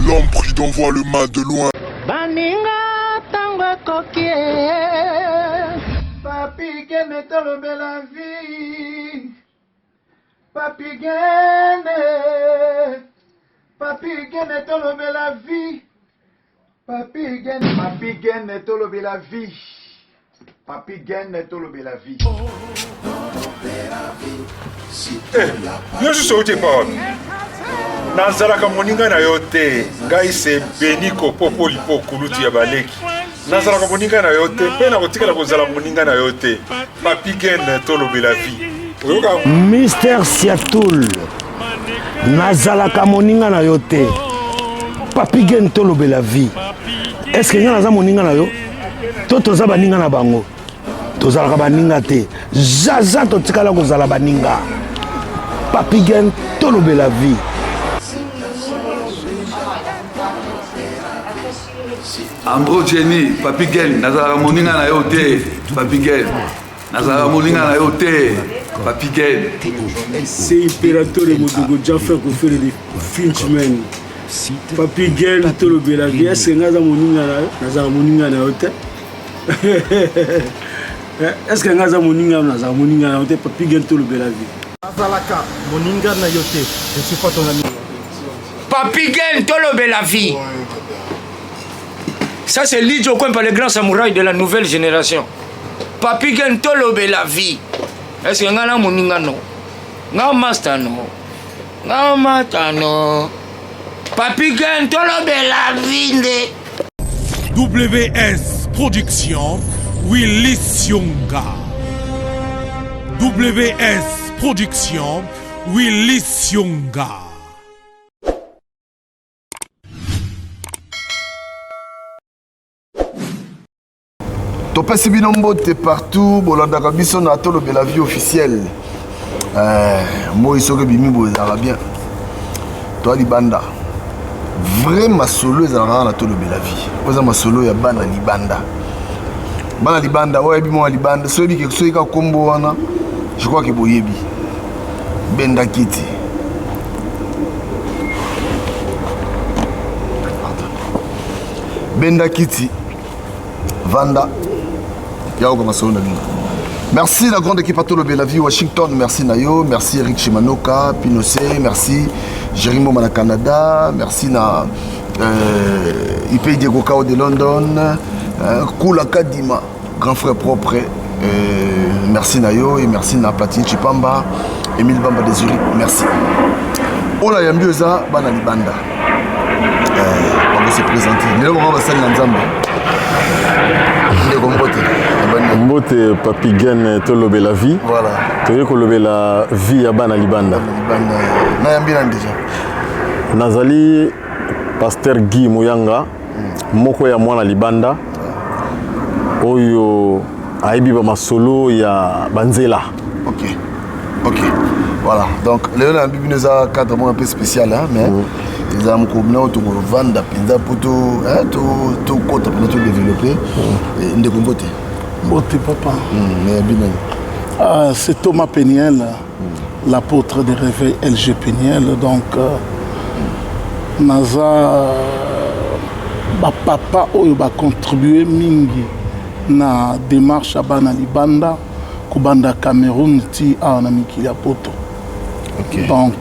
L'homme prudent voit le mal de loin. Baninga tango kokie. Papi gene tolobe la vie. Papi gene. Papi gene tolobe la vie. Papi gene tolobe la vie. Papi gene tolobe la vie. Yo suis sauté par Nazaraka moninga na yote ngai se beniko popo lipo kulutu ya baleki Nazaraka moninga na yote pe na kotika la kozala moninga na yote Papi Gen tolobe la vie Mister Siatoul Nazaraka moninga na yote Papi Gen tolobe la vie. Est-ce que naza moninga na yo toto za baninga na bango tozalaka baninga te zaza totikala kozala baninga Papi Gen tolobe la vie. Ambro Jenny, Papi Gen, Nazara moninga na yote, Papi Gen. Nazara moninga na yote, Papi Gen. C'est impérateur de Modogo Jaffa qui fait des Finchman. Papi Gen tolobe la vie. Est-ce que Nazara moninga na yote? Est-ce que Nazara moninga na yote? Papi Gen tolobe la vie. Nazalaka moninga na yote. Je suis pas ton ami. Papi Gen tolobe la vie. Ça c'est Lidjo Kwempa, le grand samouraï de la nouvelle génération. Papi Gen tolobe la vie. Est-ce que ngana moninga no? Nga master no. Nga mata no. Papi Gen tolobe la vie. WS Production, Willy Sionga. WS Production, Willy Sionga. Topesi bino mbote partout, bolandaka biso na tolobe la vie officielle. Moi isoke bimi bozala bien. Toi libanda. Vraiment solo ezalaka na tolobe la vie. Oza masolo ya bana libanda. Bana libanda, oya bimo libanda, soyebi ke soyika kombo wana. Je crois que boyebi. Benda Kiti. Benda Kiti. Vanda. Merci la grande équipe à Tolobe la vie Washington, merci Nayo, merci Eric Chimanoka, Pinocé, merci Jérémy Mana Canada, merci na IP Diego Kao de London, Kula Kadima, grand frère propre, merci Nayo et merci na Platine Chipamba, Emile Bamba de Zurich, merci. Ola Yambioza, Bana Libanda, on va se présenter. Nous allons passer dans Zamba. Mbote Papi Gen tolobe la vie. Voilà. Toye kolobe la vie à Bana Libanda. Déjà. Nazali Pasteur Guy Mouyanga, moko ya mwana Libanda. Oyo aibi ba masolo ya Banzela. OK. OK. Voilà. Donc le Lambi nous a cadre un peu spécial hein, mais ils ont combiné tout pour vendre pinza pour tout côté pour tout développer et de comboter. Beauté papa. C'est Thomas Péniel, l'apôtre des réveils LG Péniel. Donc, Naza, papa a contribué mingi na démarche à Bana Libanda, Kubanda Cameroun, ti a Namiki Poto. Donc,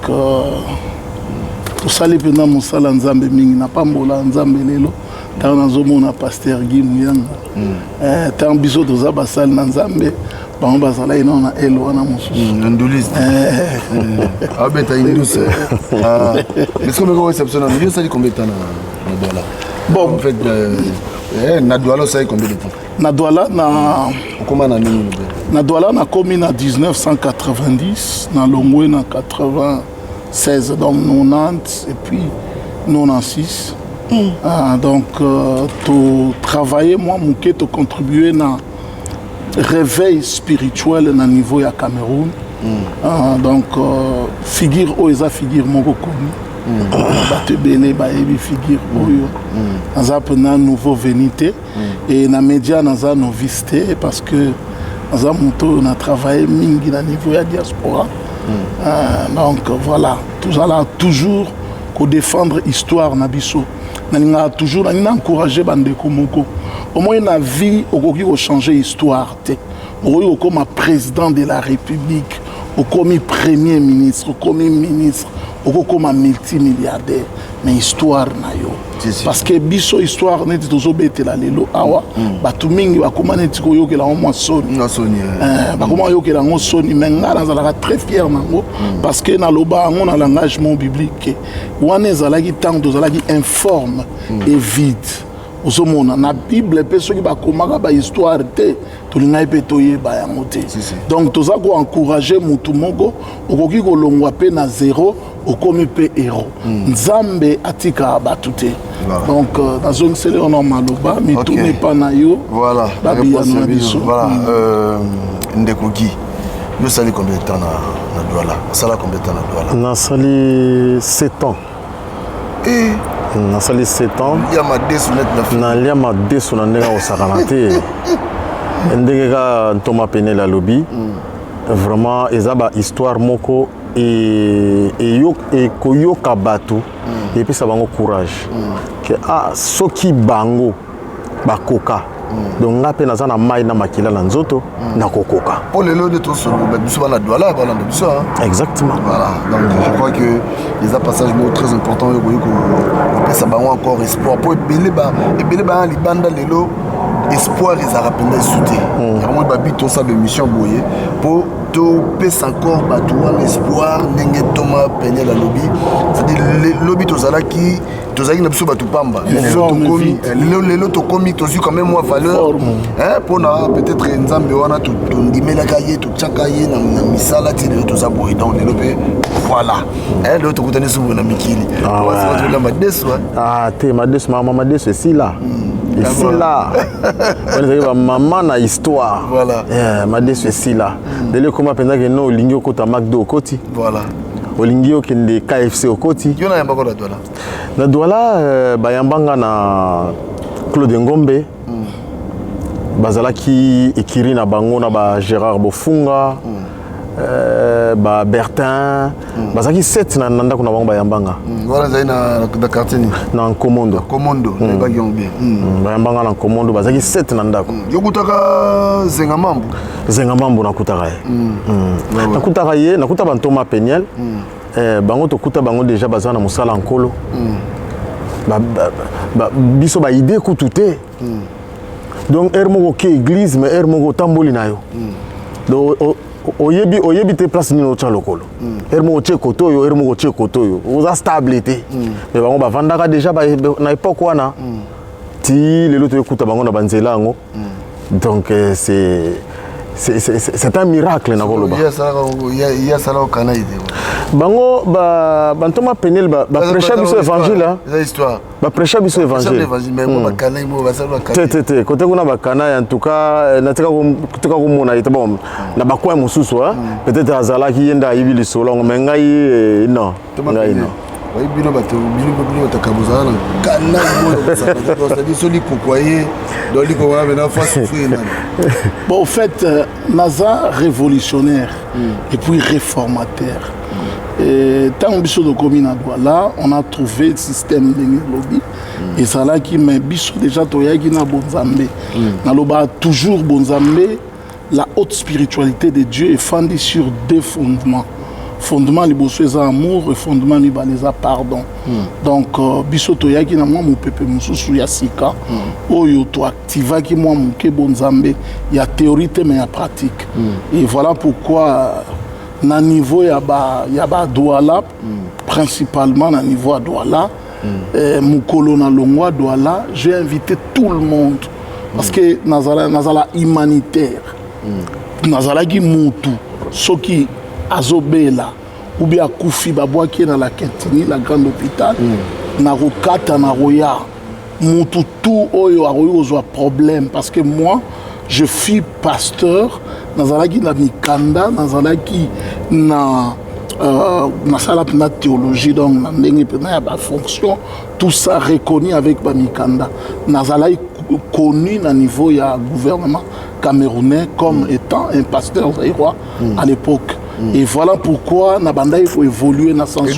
tout ça, les pénans, mon sala Nzambe mingi, n'a pas mbola Nzambe lelo. Tant na Pasteur Guy Mouyanga tant biso toza basal na Nzambe bango bazala ina na elo na mosusu nduliste abeta indus est-ce que vous réception na ça dit combien de temps na Douala bon en fait na Douala ça combien de temps na Douala na comment na nini na Douala na commis na 1990 na Longwe na 96 donc 90 et puis 96 donc, tu travailles, moi, tu contribuer dans le réveil spirituel au niveau du Cameroun. Donc, figure, oza figure, mon reconnu. Tu belé, figure, nous avons une nouvelle vénité. Et dans les médias, nous avons une visité parce que nous avons travaillé au niveau de la diaspora. Donc, voilà, tout ça là, toujours. ko défendre histoire na biso na toujours na encourager bandeko moko au moins na vie okoki ko changer histoire te okoki comme président de la République comme premier ministre comme ministre comme multimilliardaire mais histoire na yo parce que biso histoire neti tozobetela lelo awa bato mingi bakoma neti koyokela ngo soni bakoma yokela ngo soni mais nga nazalaka très fier nango parce que naloba yango na langagement biblique wana ezalaki ntango tozalaki informe et vide ozomona na bible mpe soki bakomaka bahistoire te tolingai mpe toyeba yango te donc toza koencourage mutu moko okoki kolongwa mpe na zéro okomi mpe héros nzambe atika bato te donc nazongiseli ono maloba mitune epa na yo babiyano na biso ndeko Guy yosali combien de temps na Douala osala combien de temps na Douala nasali 7 ans nasali 7 ans naliama deso na ndenge osakana te ndenge ka ntoma penel alobi vraiment eza bahistoire moko ekoyoka bato epesa bango courage ke soki bango bakoka donc nga mpe naza na mai na makila na nzoto nakokoka po lelo nde tosoloba biso bana Douala balanda biso exactement voilà donc je crois que les passages mots très importants okoki kopesa bango encore espoir po ebele ba libanda lelo espoir ezalaka mpenza esu te yango babi tosala émission boye po topesa encore bato wana espoir ndenge toma penel alobi c'est-à-dire lobi tozalaki na biso bato pamba lelo tokomi tozwi quand même moi valeur mpona peut-être nzambe wana tondimelaka ye totiaka ye na misala ti lelo toza boye donc lelo mpe voilà lelo tokutani so boye na mikili madeso te madeso mama madeso esila esila wana ezali bamama na histoire madeso esila lelo ekoma mpenzaki no olingi okota McDo okoti olingi okende KFC okoti yo nayambaka na Douala na Douala bayambanga na Claude Ngombe bazalaki ekiri na bango na ba Gérard Bofunga ba Bertin bazalaki 7 na ndako na bango bayambanga voilà zai na quartier ni na Komondo ba bien bayambanga na Komondo bazalaki 7 na ndako yokutaka zenga mambo nakutaka ye nakutaka ye nakuta bantoma Peniel bango tokuta bango déjà baza na mosala nkolo biso ba idée kutu te donc moko ke église mais moko tamboli na yo donc oyebi te place nini otya lokolo moko tye koto oyo moko tye koto oyo oza stable te mais bango bavandaka déjà na époque wana ti lelo toyekuta bango na banzela yango donc c'est un miracle na koloba bango bantoma Penel baprêcha biso évangile baprêcha biso évangile te kote kuna bakana en tout cas natika komona ete bon na bakoin mosusu peut-être azalaki yenda ayibi lisolo mais ngai non bino bato batakabozala na kana c'est-à-dire soli kokoye doli ko wana na face souffrir bon en fait naza révolutionnaire et puis réformateur et tant biso de commune à Douala on a trouvé le système de lobby et ça là qui mais biso déjà toyaki na bonzambe na loba toujours bonzambe la haute spiritualité de Dieu est fondée sur deux fondements. Fondement liboso eza amour et fondement mibale eza pardon donc biso toyaki na mwa mopepe mosusu ya sika oyo toactivaki mwa moke bonzambe ya théorie te mais ya pratique et voilà pourquoi na niveau ya ba Douala principalement na niveau à Douala mukolo na longwa Douala j'ai invité tout le monde parce que nazala humanitaire nazalaki mutu soki azobela ou bien akufi babwaki na la Kentini la grande hôpital na rokata na roya mutu tout oyo aroyo ozwa problème parce que moi je suis pasteur nazalaki na mikanda nazalaki na sala na théologie donc na ndenge pena ya ba fonction tout ça reconnu avec ba mikanda nazalaki connu na niveau ya gouvernement camerounais comme étant un pasteur zaïrois à l'époque Et voilà pourquoi Nabanda il faut évoluer dans ce sens.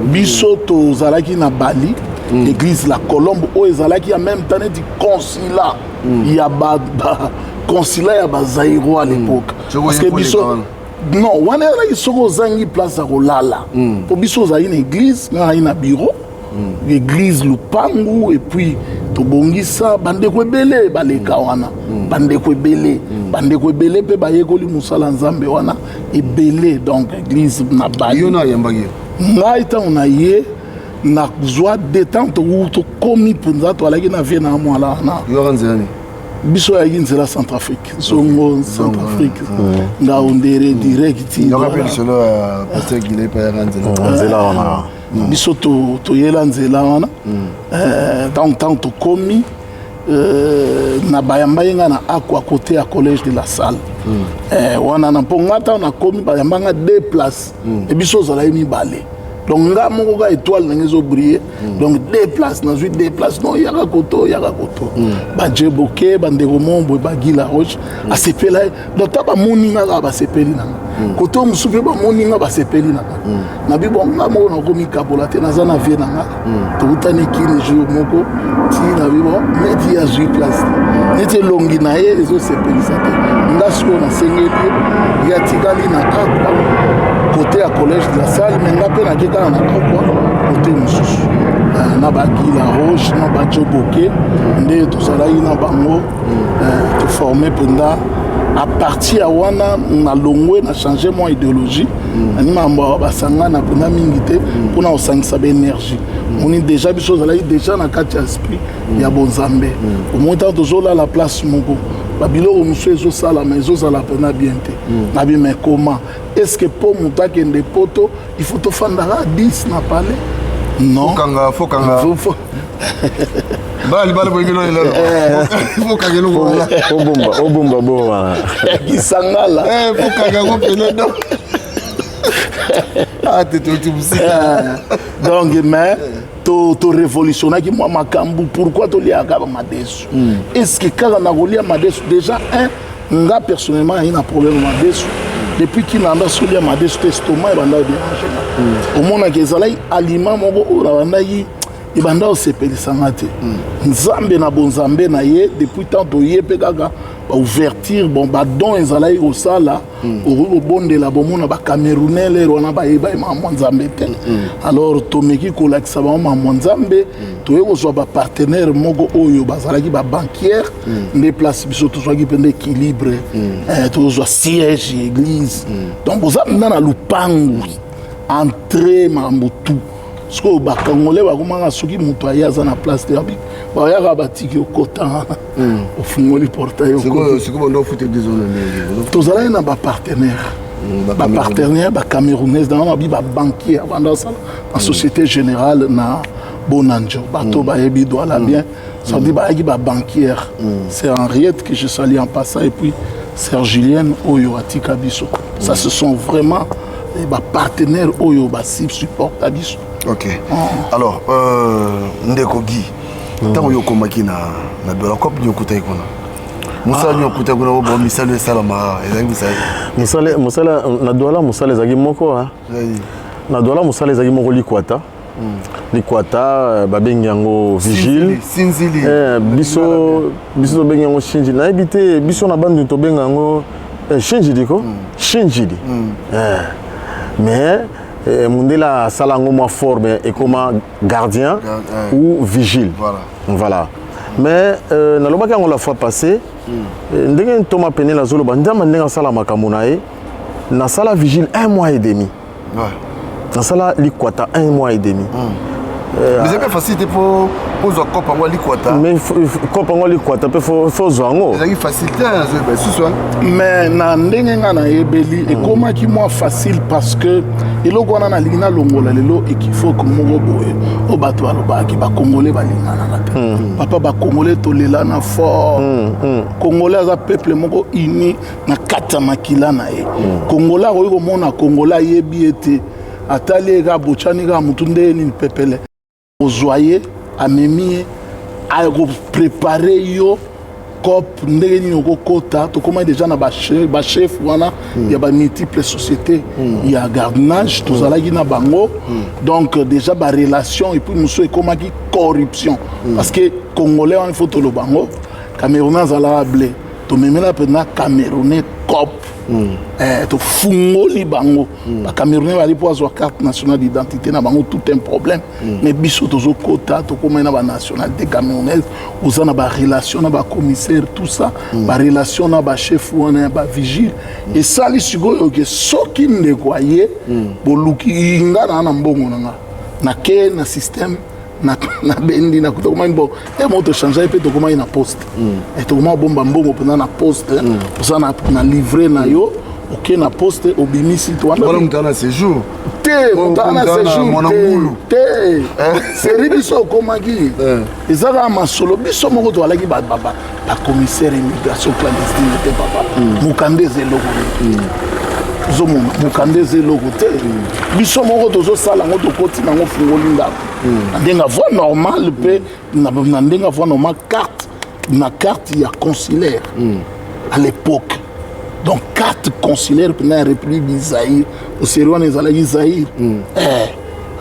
Biso tozalaki na Bali, l'église la Colombe, où ezalaki en même temps du consulat. Il y a consulat ya bazaïro à l'époque. Parce que biso non, on est sur une place à Rolala. Pour biso za une église, na une bureau. L'église Lupangu et puis tobongisa bande kwebele baleka wana bande kwebele pe bayekoli musala nzambe wana ebele donc église na bayo na yambagi ngai ta on aye na joie détente ou to komi penza to alaki na vie na mwala na yo nzani biso ya nzela Centrafrique songo Centrafrique nga ondere direct yo rappelle solo pasteur Guilé pa nzela wana biso toyela nzela wana tant tokomi na bayamba yenga na ako à côté à collège de la Salle wana na mponga ta na komi bayamba nga 2 places et biso zala mibale donc nga moko ka étoile na ngezo briller donc 2 places na 2 places non yaka koto ba djeboke ba ndeko mombo ba gila roche a sepela donc ta ba moninga ba sepeli na koto musupe ba moninga ba sepeli na bibo nga moko na komi kabola te na zana vie na nga to utani kini jour moko ti na bibo meti ya 8 places nete longi na ye ezo sepeli sa te nga siko na sengeli ya tikali na akwa côté à collège de la Salle mais nga pe na keka na akwa côté mususu na ba gila roche na ba djeboke nde to sala ina bango to former pendant à partir de wana na longwe na changer mon idéologie ani mambo basanga na pona mingité pona osangisa ba énergie on est déjà biso zala déjà na kati esprit ya bonzambe au moins tant tozola la place moko babilo omuso ezo sala mais ezo sala pona bien te na bi mais comment est-ce que pour mutake ndé poto il faut to fandara 10 na palais non faut kanga bali boy bilo lelo faut kanga lo obomba bomba kisangala faut kanga ko pelo ah tu donc mais to révolutionner qui moi makambu pourquoi to liaka ba madesu est-ce que quand on a relié madesu déjà nga personnellement il y a un problème madesu depuis qu'il a soulevé madesu estomac et banda déranger au monde que ezalai aliment moko ona yi ibanda osepelisa te nzambe na bonzambe na ye depuis tant toye pe kaka ba ouverture bon ba don ezalai osala o bondela bomona ba camerounais le rona ba eba ma nzambe te alors tomeki ko lakisa ba ma nzambe toye ko so ba partenaire moko oyo bazalaki ba banquière les places biso to so ki pende équilibre to so siège église donc bozam na lupangu entrée mambutu parce que les Congolais sont en la place de l'habit. Ils sont content. Ils font les portails. C'est quoi le foot des zones? Tous les gens sont partenaires. Les partenaires camerounais, les banquiers, la Société Générale, na Bonanjo. Ils doivent aller bien. Ça dit que les banquiers. C'est Henriette que je salue en passant et puis Serge Julien Oyo Atika Bisso. Ça, ce sont vraiment les partenaires Oyo Basib supportent à Bisso. Ok. Alors, Ndeko Guy, tant que komaki na dola cop nyokuta ikona. Musala nyokuta kuna bo misalo salama, ezangi musala na dola musala ezagi moko ha. Na dola musala ezagi moko likwata. Likwata babengi yango vigile. Sinzili. Biso bengi yango shinji. Na ebité biso na bandu to benga yango shinji diko. Shinji di. Mais Mundela Salango moins fort mais et comme gardien ou vigile. Voilà. Mais na lobaka on la fois passée ndenge Thomas Pené la zolo banda mandanga sala makamunae na sala vigile 1 mois et demi. Ouais. Na sala likwata 1 mois et demi. Mais c'est pas facile pour jouer Copa Angola likwata. Mais Copa Angola likwata peut faut jouer. C'est facilité mais na ndenge na ebeli et comment qui moins facile parce que eloko wana na lingina longola lelo et qu'il faut que mo boye o bato aloba ki ba congolais ba lingana na te papa ba congolais to lela na fort congolais za peuple moko uni na kata makila na e congolais ko mona congolais yebi ete atali ga bochani ga mutunde ni pepele ozoyer amemi a préparer yo COP ndenge nini okokota tokoma déjà na bachef wana ya bamultiple société ya gardiennage tozalaki na bango donc déjà barelation et puis mosusu ekomaki corruption parce que congolais wana ifo toloba bango camerounais azalaka blé tomemela mpena camerounais COP tofungoli bango bacamerounais bali mpo azwa carte nationale d'identité na bango tout un problème mais biso tozokota tokomai na banationalité camerounaise oza na barelation na bacommissaire tout ça barelation na bachef wana ya bavigile esali sikoyo ke soki ndeko aye boluki nga na mbongo na nga nake na système na bendi na tokomai bon mo tochange mpe tokomai na poste tokomai bomba mbongo mpena na poste oza na livre na yo oke na poste obimisi wala mutana séjour te mutana séjour te seri biso okomaki ezaka masolo biso moko toalaki bacommissaire immigration clandestine te papa mokande eza eloko ozomona mokande eza eloko te biso moko tozosala yango tokoti nango fungoli ndako na ndenge avoi normal mpe na ndenge avoi normal carte ya consulaire à l'époque donc carte consulaire mpena ya république d'Isaïr oseri wana ezalaki Zaïr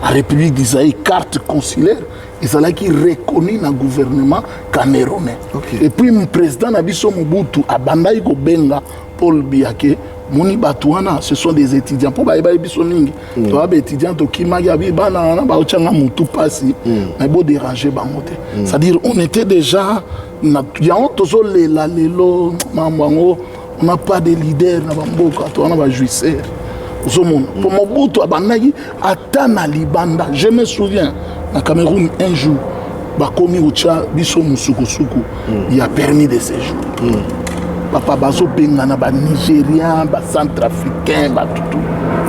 à république d'Isaïr carte consulaire ezalaki reconnu na gouvernement camerounais et puis président na biso Mobutu abandaki kobenga Paul Biake moni bato wana ce sont des étudiants mpo bayebaki biso mingi toya baétudiant tokimaki abi bana wana baotyanga motu mpasi mais bodérange bango te c'est-à-dire on était déjà yango tozolela lelo mambo yango on n'a pas de leader na bamboka towana bajuisseur ozomona mpo Mobutu abandaki ata na libanda je me souviens na Cameroun un jour bakomi otya biso mosukusuku ya permis de séjour papa bazobengana banigérien bacentrafricain batutu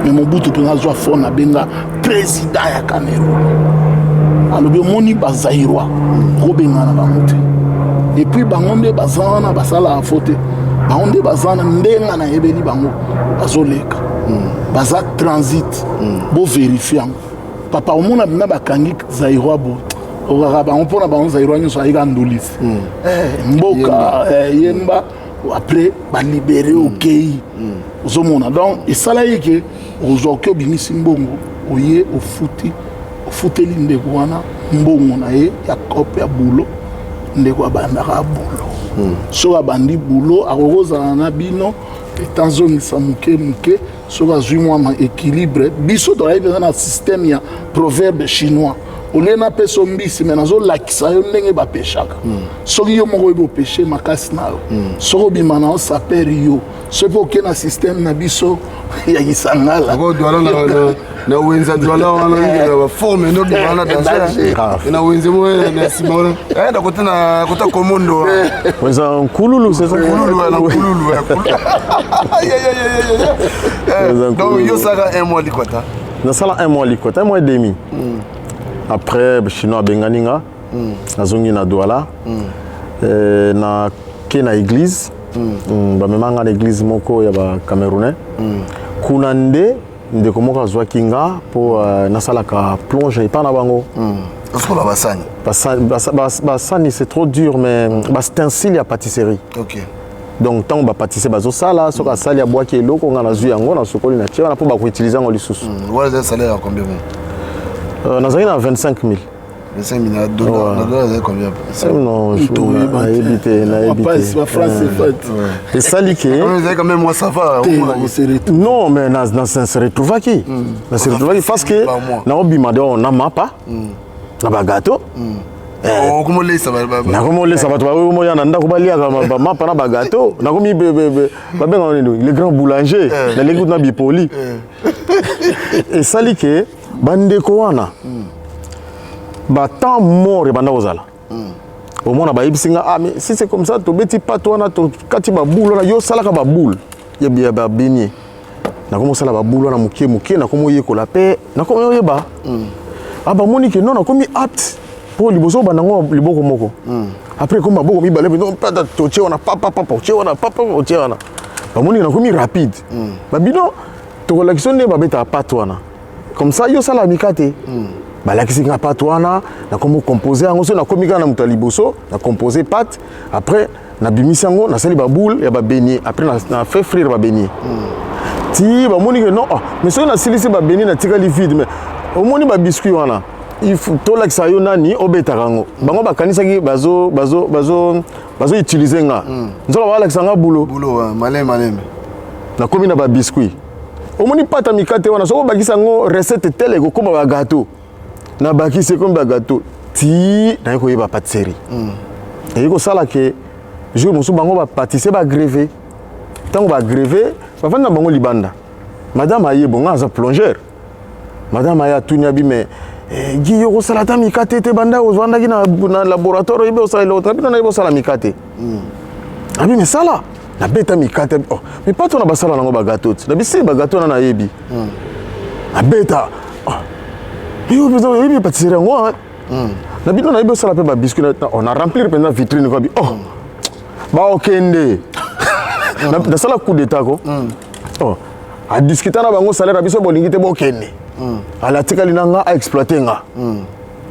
mais Mobutu mpenza azwa fo na benga président ya Cameroun alobi omoni bazairois kobengana bango te et puis bango nde baza wana basalaka fo te bango nde baza wana ndenga nayebeli bango bazoleka baza transit bovérifie yango papa omona bina bakangi zairois bo okaka bango mpona bango zairois nyonso ayika ndolisi mboka yemba après balibéré okei ozomona donc esalaki ke ozwa oke obimisi mbongo oye ofuteli ndeko wana mbongo na ye ya kope ya bulo ndeko abandaka bulo soki abandi bulo akokozala na bino etanzongisa moke moke soki azwi mwa équilibre biso tozali mpenza na système ya proverbe chinois olie napesa mbisi me nazolakisa yo ndenge bapeshaka soki yo moko oyebi opeshe makasi na yo soki obima na osapere yo soki mpe oke na système na biso ya kisangala na wenza dwala wana baforme nobimana danger na wenze mo na nsima wana enda kote na kota komondo wenza nkululu c'est ça nkululu donc yo saka un mois likota nasala un mois likota un mois et demi après chinois benganinga nazongi na Douala na ke na église bamemanga na église moko ya ba camerounais kuna nde ndeko moko azwaki nga mpo nasalaka plonge epa na bango osola basani c'est trop dur mais bastencile ya pâtisserie donc ntango bapatise bazosala soki asali abwaki eloko nga nazwi yango nasokoli na tie wana mpo bakoutilize yango lisusu salaire ya combien nazalaki na 25 000 25 000 dollars combien non nayebi te esali ke non mais se retrouvaki parce que naobima de na mapa na bagato nakomolesa bato baomoya na ndako baliaka bamapa na bagato nakomi babenga nini le grand boulanger nalengi kutu na bipoli esali ke bandeko wana batemps mort ebanda kozala omona bayebisinga mais si c'est comme ça tobeti pato wana tokati baboule wana yo osalaka baboule ya babenie nakomosala baboule wana moke moke nakomoyekola mpe nakomoyeba bamoni ke non nakomi apte mpo liboso obandango liboko moko après komi maboko mibale totie wana papapapa otie wana papa otie wana bamoni nakomi rapide babino tokolakisa nde babetaka pato wana comme ça yo sala mikate balakisi nga pato wana nakomi composer yango so nakomi kaka na moto ya liboso na composer pate après na bimisango na sali ba boule ya ba beignet après na fait frire ba beignet ti ba moni que non mais so na silisi ba beignet na tika li vide mais au moni ba biscuit wana il faut to la ça yo nani obeta kango bango ba kanisa ki bazo utiliser nga nzola ba la sanga boulot malem na komi na ba biscuit au moni pata mikate wana so ba kisango recette tele ko koma ba gâteau na ba ki c'est comme ba gâteau ti na ko yeba pâtisserie et ko sala ke jour mosu bango ba pâtisser ba grever tango ba grever ba fanda bango libanda madame aye bonga za plongeur madame aya tunya bi mais giyo ko sala ta mikate te banda ozwanda ki na laboratoire ibe osala lo tapi na ibo sala mikate abi mais sala na beta mikate oh mais pas to na basala nango ba gâteau na bisi ba gâteau na yebi na beta yo besoin yebi pâtisserie ngo na bino na ibo sala pe ba biscuit on a remplir pendant vitrine ko bi oh ba okende na sala coup d'état ko oh a discuter na bango salaire biso bolingi te bokende ala tikali nanga a exploiter nga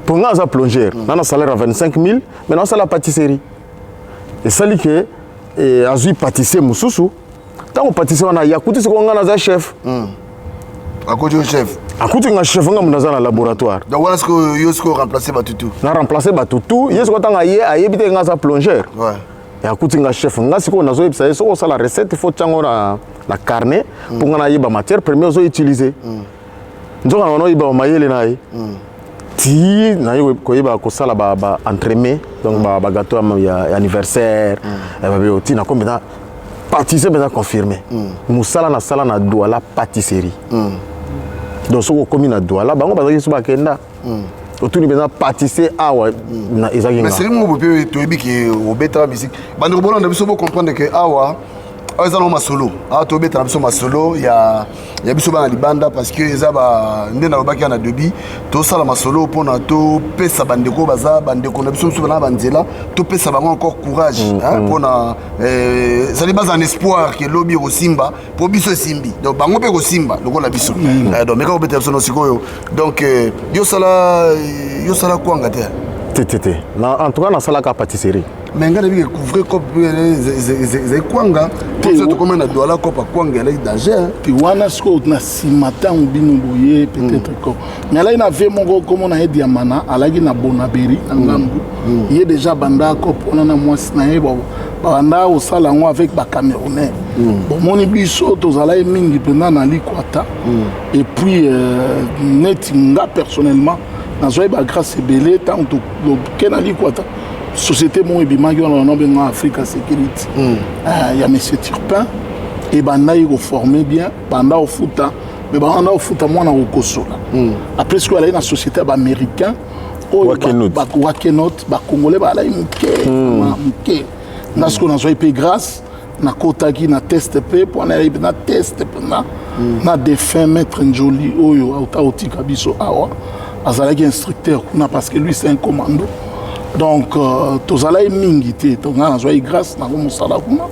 pour nga za plongeur na salaire à 25 000 maintenant ça la pâtisserie et ça li que azui pâtisser mususu tant pâtisser wana yakuti siko nga na za chef akuti chef akuti nga chef nga munaza na laboratoire donc voilà ce que yo sko remplacer batutu na remplacer batutu yesko tanga ye ayebite nga za plongeur ouais et akuti nga chef nga siko nazo yebisa yeso ça la recette faut chango na carnet pour nga na yeba matière première zo utiliser nzoka na iba mayele nae ti na yo ko iba ko sala ba entremets donc ba gâteau ya anniversaire ba ti na combien pâtisserie bien confirmé musala na sala na douala pâtisserie donc soko komi na douala bango bazaki so ba kenda otuni bien pâtisser awa na ezaki mais c'est mo bope to ebi ki obeta musique bando bolon na biso bo comprendre que awa eza no masolo to beta na biso masolo ya biso ba libanda parce que eza ba ndena lobaki na debi to sala masolo pona to pesa bandeko baza bandeko na biso na banzela to pesa bango encore courage pona ça li base en espoir que lobi ko simba po biso simbi donc bango pe ko simba lokola biso donc meka ko beta biso no sikoyo donc yo sala kwanga te na en tout cas na sala ka pâtisserie mais ngana bi couvrir cop ze kwanga to comme na dola cop kwanga là danger ti wana sko na simata mbino boye peut-être ko mais là il a fait mon comme na diamana alagi na bonaberi ngambu il est déjà banda cop on a moi na yebo banda au salango avec ba camerounais bon moni biso to zala mingi pendant na likwata et puis net nga personnellement na zoe ba grâce belé tant to kenali kwata société mon ebimaki on a nommé en Africa Security il y a monsieur Turpin et banda il formé bien banda au foot mais banda au foot moi na kosola après ce que la société américain ba Wakenot ba congolais ba la muke na ce qu'on a joué grâce na kotaki na test pe pour na test na défunt maître Njoli oyo auta biso awa azalaki instructeur kuna parce que lui c'est un commando donc tozalaki mingi te tonga nazwaki grâce na komosala kuna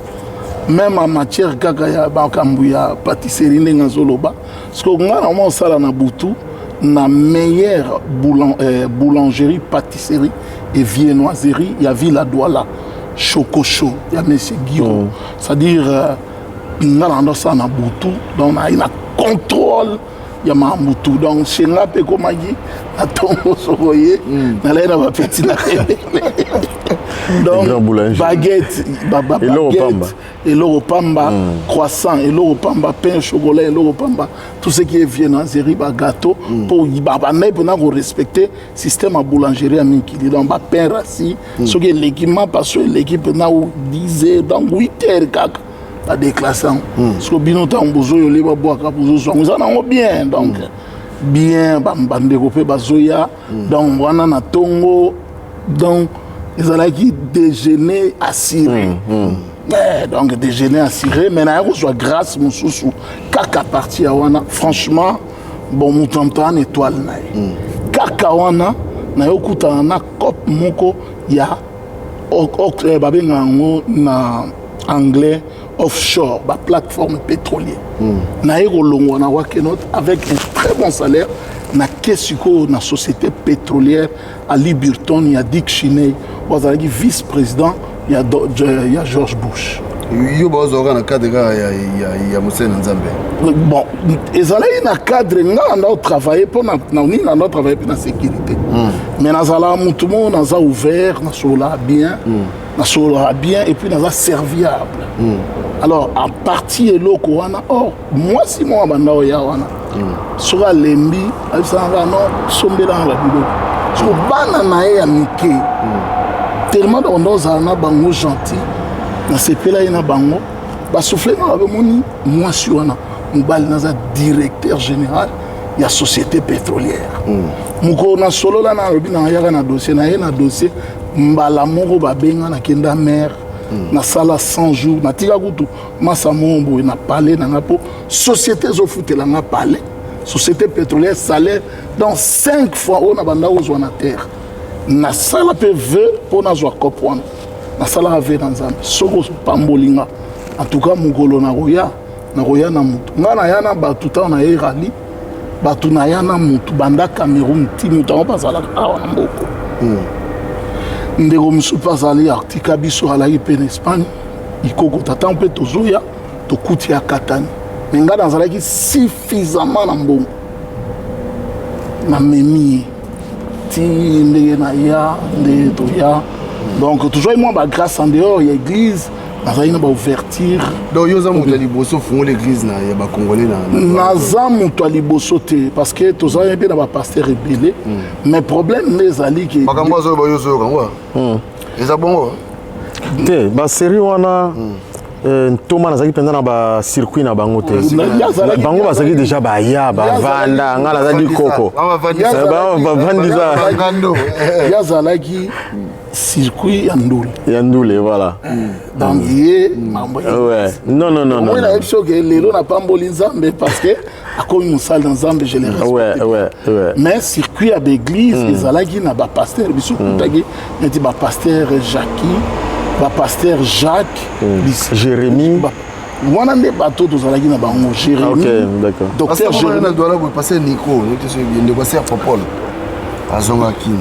même en matière kaka ya bakambu ya pâtisserie ndenge azoloba parce que nga na mosala na butu na meilleure boulangerie pâtisserie et viennoiserie ya Villa Douala Chococho ya monsieur Guiro c'est-à-dire nga na ndosa na butu donc na contrôle ya mamutu donc chez nga pe komaki na tongo soboye na la na petit na donc baguette et l'oropamba croissant et l'oropamba pain chocolat et l'oropamba tout ce qui est viennoiserie ba gâteau pour baba na pour na respecter système à boulangerie à Minkili donc ba pain rassis ce qui est l'équipement parce que l'équipe na 10h donc 8h kaka la déclassant parce que bino ta mbozo yo le ba bois ka bozo so ngza na bien donc bien bande kopé bazoya donc wana na tongo donc ils allaient déjeuner assuré donc déjeuner assuré mais na ko soit grâce mususu kaka parti à wana franchement bon mutamtan étoile na kaka wana na yokuta na cop moko ya babenga ngo na anglais offshore, la plateforme pétrolière. Naïro Longo na Wakenot avec un très bon salaire. Na Kesiko, na société pétrolière à Liburton, il y a Dick Chiney, vice-président il y a George Bush. Yo bazora na cadre ya Moussène Nzambe. Bon, ezala na cadre nga on travailler pour na on travailler pour la sécurité. Mais nazala mutumo naza ouvert, na sola bien, na sola bien et puis naza serviable. Alors à partir de loko wana moi si moi banda ya wana. Sura lembi, abisanga non sombela na bilo. So bana na ya mike. Tellement on zana bango gentil. Na sepela ina bango ba souffler na bamoni moi si wana mobali naza directeur général ya société pétrolière muko na solo la na robi na yaka na dossier na na dossier mbala moko ba benga na kenda mer na sala 100 jours na tika kutu masa mombo na parler na ngapo société zo futela nga parler société pétrolière salaire dans 5 fois on a banda ozwa na terre na sala pe veut pour na zwa kopwana na sala ave na nzambe soko pambolinga en tout cas mukolo na roya na mutu nga na yana batu ta na erali batu na yana mutu banda Cameroun ti mutu on passe à la awa mboko ndeko musu passe à l'Arctique biso ala ipene Espagne ikoko tata on peut tozoya to kuti ya katani nga dans ala ki suffisamment na mbongo na memi ti ndenge na ya ndenge to ya. Donc toujours moi bah grâce en dehors il y a église naza ina ba ouverture donc yo za mutu liboso fungo l'église na ya ba congolais na naza mutu liboso te parce que toza bien na ba pasteur rebelle mais problème les ali qui bakambo zo ba yo zo kangwa eza bongo te ba série wana Thomas nazaki penza na ba circuit na bango te bango bazaki déjà ba ya ba vanda ngala za dikoko ba vandiza yazalaki circuit Yandoule voilà donc ouais non moi la chose que les gens n'a pas mboli nzambe parce que à comme une salle dans nzambe je les respecte ouais mais circuit à l'église ezalaki na ba pasteur biso kutaki neti ba pasteur Jackie ba pasteur Jacques Jérémy wana nde bato tozalaki na bango Jérémy OK d'accord docteur Jérémy na doit la passer Nico ne passer Popol azonga kini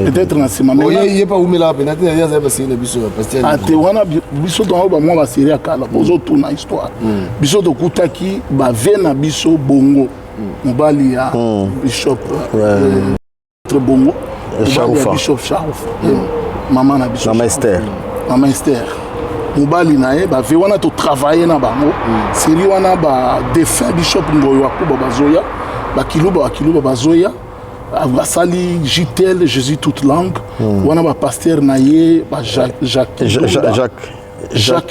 peut-être na sima mais il y a pas où mais là peut-être il y a ça parce que biso pasteur ate wana biso to ba moi ba série akala bozo tuna histoire biso to kutaki ba vena biso bongo mobali ya bishop très bongo bishop Charouf maman na bishop maman Esther mobali na ye ba ve wana to travailler na bango série wana ba défunt bishop ngoyo akuba bazoya ba kiluba bazoya Sali JTL Jésus toute langue wana ba pasteur naye ba Jacques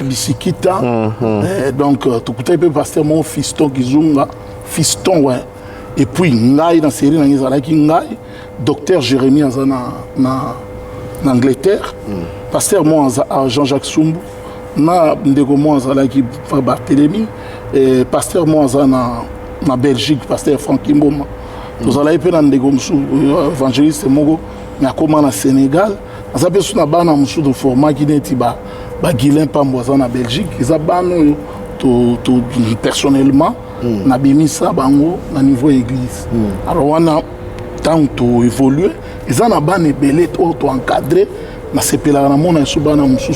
Bisikita donc tout peut pasteur mon fiston Kizunga fiston ouais et puis ngai dans série na ngizalaki ngai docteur Jérémy azana na Angleterre pasteur moi Jean-Jacques Sumbu na ndeko moi azalaki Barthélemy et pasteur moi azana na Belgique pasteur Francky Mboma nous allons y aller dans des évangélistes moko na koma na Sénégal aza pesu na bana musu de format qui neti ba Guilain Pamboza na Belgique ils abano to personnellement na bimisa bango na niveau église alors wana tant to évoluer ils en a ban ebele to encadrer na sepela na mona su bana musu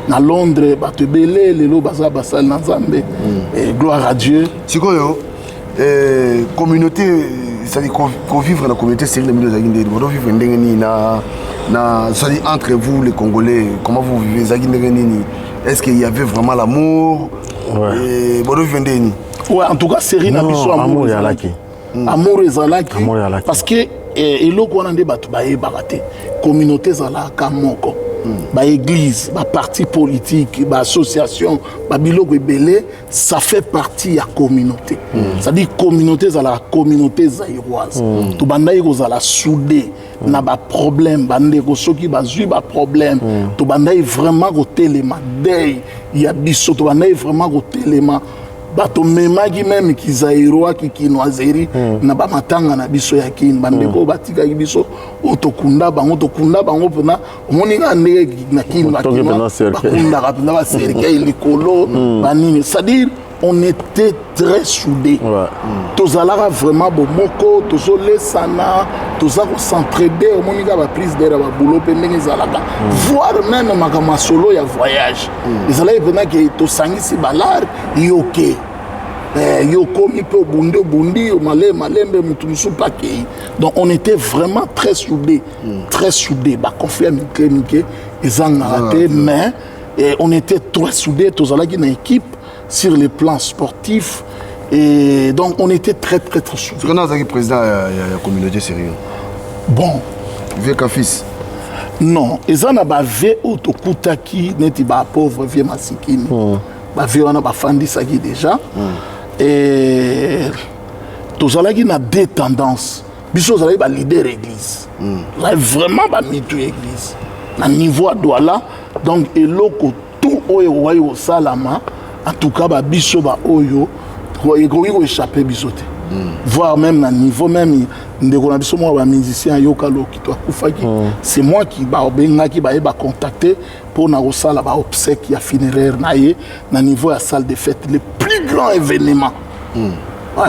na Londres ba te belé lelo baza basal na Nzambe et gloire à Dieu sikoyo communauté c'est-à-dire vivre dans la communauté c'est une des vous vivre entre vous les Congolais comment vous vivez est-ce qu'il y avait vraiment l'amour ouais en tout cas c'est rien amour ezalaki amour ezalaki parce que eloko wana nde bato bayebaka te communauté ezalaka moko ba église ba parti politique ba association ba biloko ebele ça fait partie ya communauté c'est-à-dire communauté za la communauté zaïroise to bandai ko za la soudé na ba problème bande ko soki ba zui ba problème to bandai vraiment ko telema dei ya biso to bandai vraiment ko telema bato memaki même kizaïroa kinoiserie na ba matanga na biso ya kini bande ko batika biso otokunda bango pena omoninga ndenge na kini bakunda rapina ba cercle likolo banini c'est-à-dire on était très soudés. Tous allons vraiment bon moko, tous les sana, tous allons s'entraider au moment où la prise d'air va boulot pendant zalaka. Voir même ma solo ya voyage. Les allons venir que tous sangi si balar, ok. Yo komi pe bundi malembe mutumisu pake. Donc on était vraiment très soudés, très soudés. Bah confier Mike ils ont raté, mais on était très soudés. Tous allons qui une équipe sur les plans sportifs et donc on était très soudés. C'est qu'on a un président de la communauté sérieux. Bon. Vieux qu'un fils. Non, ils ont un vieux autokutaki n'était pas pauvre vieux masikini. Bah vieux on a pas fandi ça qui déjà. Et tous allons qui a des tendances. Biso allons ba leader église. Là vraiment ba mitu église. Na niveau à Douala donc eloko tout oyo salama. En tout cas, biso ba oyo, ko échapper bisoté. Voire même na niveau même ndeko na biso mo ba musicien yokalo ki to akufaki. C'est moi qui ba obenga ki ba contacter pour na osala ba obsèque ya funéraire na ye na niveau ya salle de fête le plus grand événement.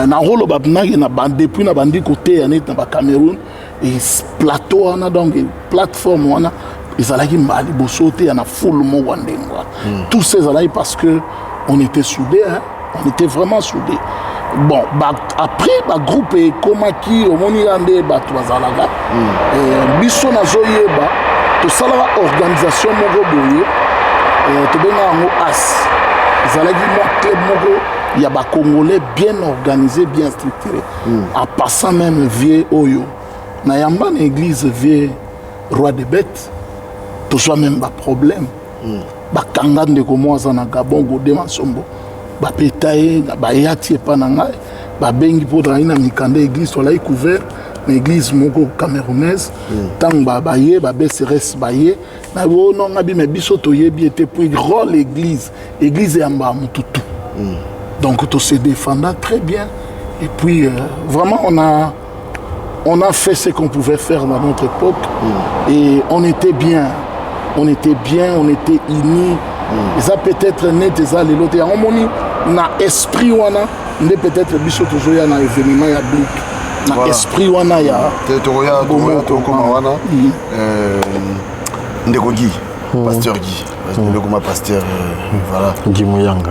Na rolo ba naki na bande depuis na bandi côté ya net na ba Cameroun et plateau ana donc plateforme wana ezalaki mbali bosoté na full mo wandengwa. Tous ces alai parce que on était soudés, hein? On était vraiment soudés. Bon, après, le groupe est comme qui, au Monirande, Batouazalaga, Bisso Nazoyeba, tout ça, l'organisation Mogoboye, tout bien en As. Zalagi, moi, club Mogo, il y a des Congolais bien organisés, bien structurés. En passant même vieux Oyo, Nayamba, l'église vieux roi des bêtes, tout ça même pas problème. Bakanga de comment ça na Gabon godé masombo ba petaye ba yati pa na ngai ba bengi podra ina mikanda église sola couvert na église moko camerounaise tant ba baye ba BCRS baye na wo non ngabi me biso to yebi était pour grand l'église ya mba mututu donc tout se défendant très bien et puis vraiment on a fait ce qu'on pouvait faire dans notre époque et on était bien. On était bien, on était unis. Ça peut-être net ça les autres. On moni na esprit wana, mais peut-être biso toujours ya na événement ya blic. Na esprit wana ya. Toroya comme wana. Ndeko Guy, pasteur Guy. Ndeko ma pasteur voilà. Guy Moyanga.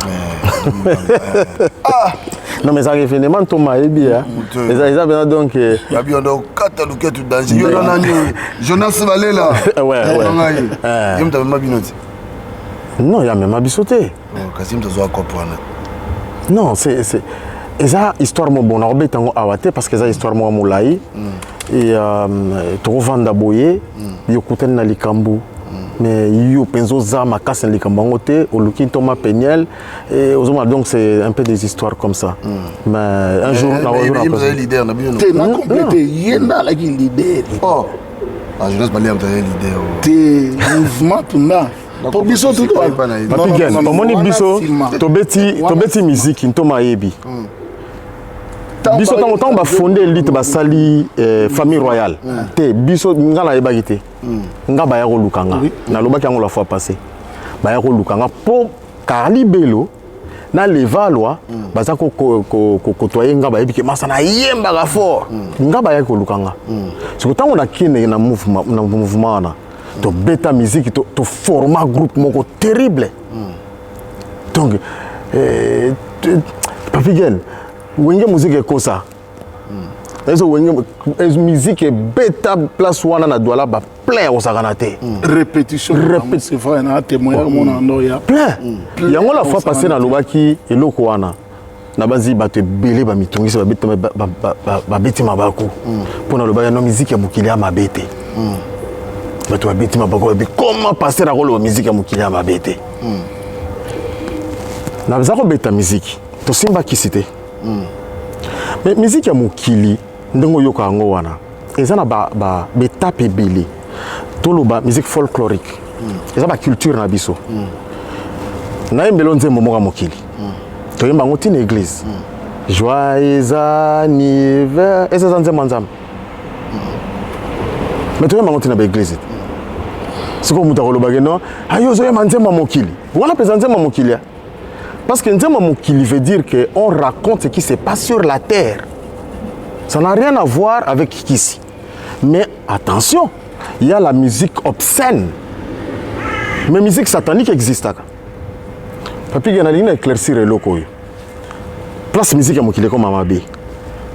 Non mais ça événement Thomas et bien. Mais ça bien donc bien donc catalouquer tout danger. Yo na Jonas Valela. Ouais. Yom ta même binoti. Non, il y a même abisoté. Kasim ta zo comprendre. Non, c'est ça histoire mo bon orbe tango awate parce que ça histoire mo moulai et to vanda boye yo kuten na likambu. Mais yo penzo za makasa likambango te oluki Thomas Peniel et aux donc c'est un peu des histoires comme ça. Mais un jour il leader na bien. T'es na complété yenda la leader. Oh. Ah je laisse parler am leader. T'es mouvement tuna. Pour biso tout quoi. Papigen, omoni biso tobeti musique ntoma yebi. Biso tant ba fondé élite ba sali famille royale. Te biso ngala yeba gité. Nga ba ya ko lukanga. Na lobaki yango la fois passée. Ba ya ko lukanga po Carli Bello na levalwa baza ko kotoyer nga ba yebi ke masana yemba ga fort. Nga ba ya ko lukanga. C'est que tant on a kine na mouvement na to beta musique to format groupe moko terrible. Donc Papigen wenge musique kosa. Eso wenge musique beta place wana na douala ba plein au saganate. Répétition. C'est vrai na témoin mon andoya. Plein. Yango la fois passé na lobaki eloko wana. Na bazi ba te belé ba mitungisa ba beta ba beti mabako. Pona lobaki no musique ya mukili ya mabete. Ba to ba beti mabako ba comment passer la rôle la musique ya mukili ya mabete. Na bazako beta musique. To simba kisite. Mais musique ya mukili ndongo yoka yango wana ezana ba betape belé toloba musique folklorique eza ba culture na biso na yembelo nzembo moka mokili toyemba ngo tina église joyeux anniversaire eza nzembo nzambe mais toyemba ngo tina ba église siko muta koloba ke no ayo zoyemba nzembo mokili wana pesa nzembo mokili Parce que Nzema Mokili veut dire qu'on raconte ce qui se passe sur la terre. Ça n'a rien à voir avec Kikisi. Mais attention, il y a la musique obscène. Mais la musique satanique existe. Papi, il y a une éclaircir le loco. Place musique à Mokili comme Mamabi.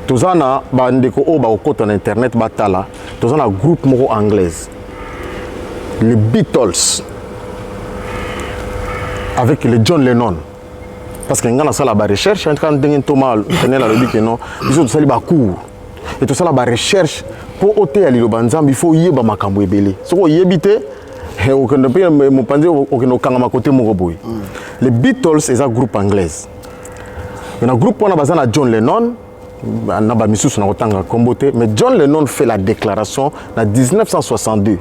Tous en a bandeko au ba au internet batala. Tous en a groupe moro anglaise. Les Beatles avec les John Lennon. Parce que nous avons fait la recherche, quand on a Thomas, on a dit que non, ils ont fait des cours. Et tout ça, la recherche, pour ôter à l'Ilobanzam, il faut y aller à Makambo Ebele. Si vous y habitez, vous pouvez les Beatles, c'est un groupe anglais. Il y a un groupe qui a John Lennon, mais John Lennon fait la déclaration en 1962.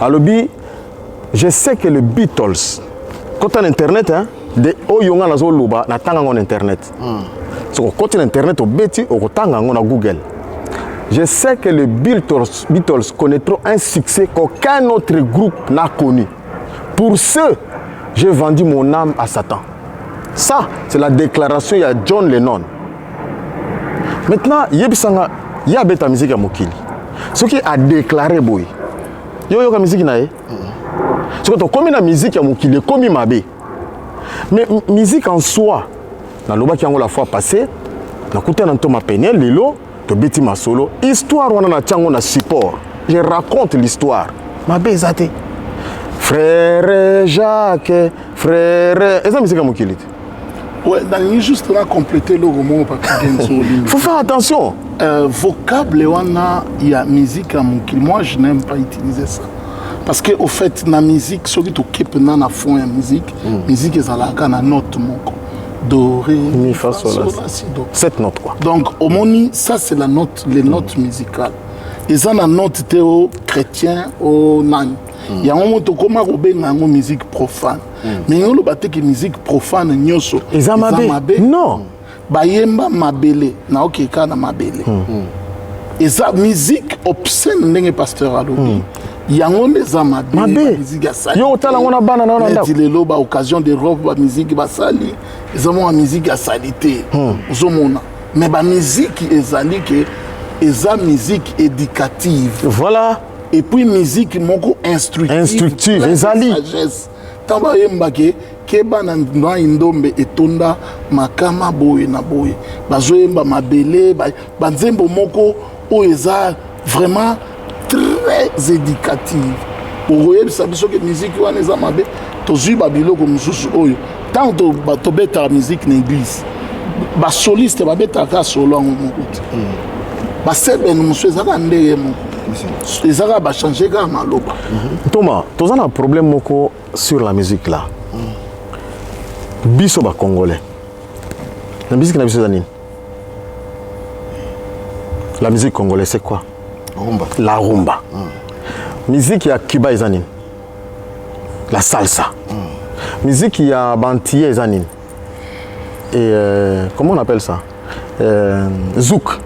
Alors, je sais que les Beatles, quand on a Internet, de oyonga na zoluba na tanga ngona internet. So côté internet au beti au tanga ngona Google. Je sais que les Beatles connaîtront un succès qu'aucun autre groupe n'a connu. Pour ce, j'ai vendu mon âme à Satan. Ça, c'est la déclaration de John Lennon. Maintenant, il y a beta musique à Mokili. Ce qui a déclaré boy. Yo ka musique nae. Ce que comme la musique à Mokili comme mabe. Mais musique en soi, dans le bas qui a la fois passée, dans le côté de ma pénel, lilo, de bêti ma solo, histoire on a un support. Je raconte l'histoire. Ma bézate. Frère Jacques, frère. Est-ce que musique à mon kilit? Ouais, dans juste là compléter le roman Il faut faire attention. Vocable, il y a musique à mon kilit. Moi, je n'aime pas utiliser ça. Parce que au fait la musique ceux qui t'occupent dans la fond la musique est à la note do ré mi fa sol la si do cette note quoi. Donc au moni ça c'est la note les notes musicales et ça la note théo chrétien au nan il y a un moment comment robenga ngo musique profane mais on le batte que musique profane nyoso ezamabe non bayemba mabele na okeka na mabele et ça musique obscène ndenge pasteur alobi yango les amabe musique asali yo tala ngona bana na onda dilelo ba occasion de robe ba musique basali ezamo musique asalité uzomona mais ba musique ezali que eza musique éducative voilà et puis musique moko instructive ezali tamba yemba ke bana ndwa indombe etonda makama boye na boye bazoyemba mabele banzembo moko o eza vraiment très éducative. Pour vous voyez, ça veut dire que la musique est en mabe. Tu as babilo comme sous oyo. Tant tu bête la musique n'église. Ba soliste ba bête ka solo en mokuti. Ba sebe nous monsieur zaka ndeye mo. Ezaka ba changer ka maloba. Thomas, tu as un problème moko sur la musique là. Biso ba congolais. La musique na biso zanine. La musique congolaise c'est quoi? Rumba. La rumba. Musique ya Cuba ezanine. La salsa. Musique ya Bantier ezanine. Et comment on appelle ça? Zouk.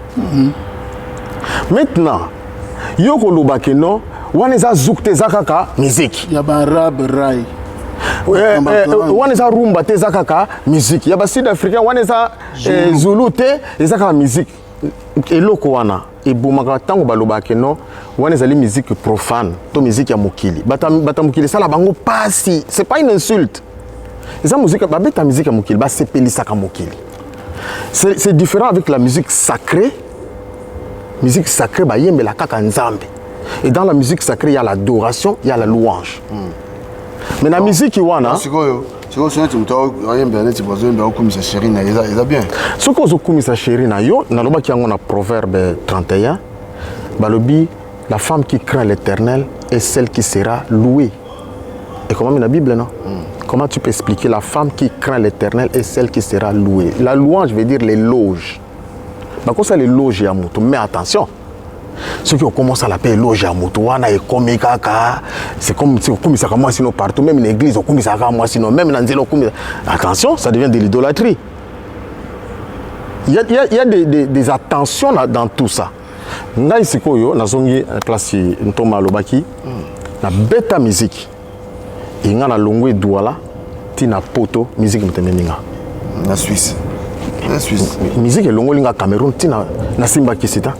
Maintenant, yoko lubakeno, waneza zouk te zakaka musique. Ya ba rap rai. Waneza rumba te zakaka musique. Ya ba sud-africain waneza zulu te zakaka musique. Et loko wana et boumaka tango balobake no wana ezali musique profane to musique ya mokili bata mokili sala bango pasi c'est pas une insulte eza musique babeta musique ya mokili ba sepelisaka mokili c'est différent avec la musique sacrée ba yembela kaka nzambe et dans la musique sacrée il y a l'adoration il y a la louange mais la musique wana c'est quoi ce que tu as bien tu besoin de okumisa sherina eza bien ce que okumisa sherina yo na loba ki ngona proverbe 31 balobi la femme qui craint l'Éternel est celle qui sera louée. Et comment dans la Bible non comment tu peux expliquer la femme qui craint l'Éternel est celle qui sera louée? La louange veut dire l'éloge. Bah quoi ça l'éloge à moto mais attention. Ceux qui ont commencé à l'appeler éloge à moto, c'est comme ça moi sinon partout, même une église, comme ça moi sinon même dans zélo attention, ça devient de l'idolâtrie. Il y a des attentions dans tout ça. Ngai sikoyo nazongi place Ntoma Lobaki na beta musique. Il y a la longue douala, tina poto musique mutemeninga na Suisse musique elongolinga Cameroun tina na simba kisita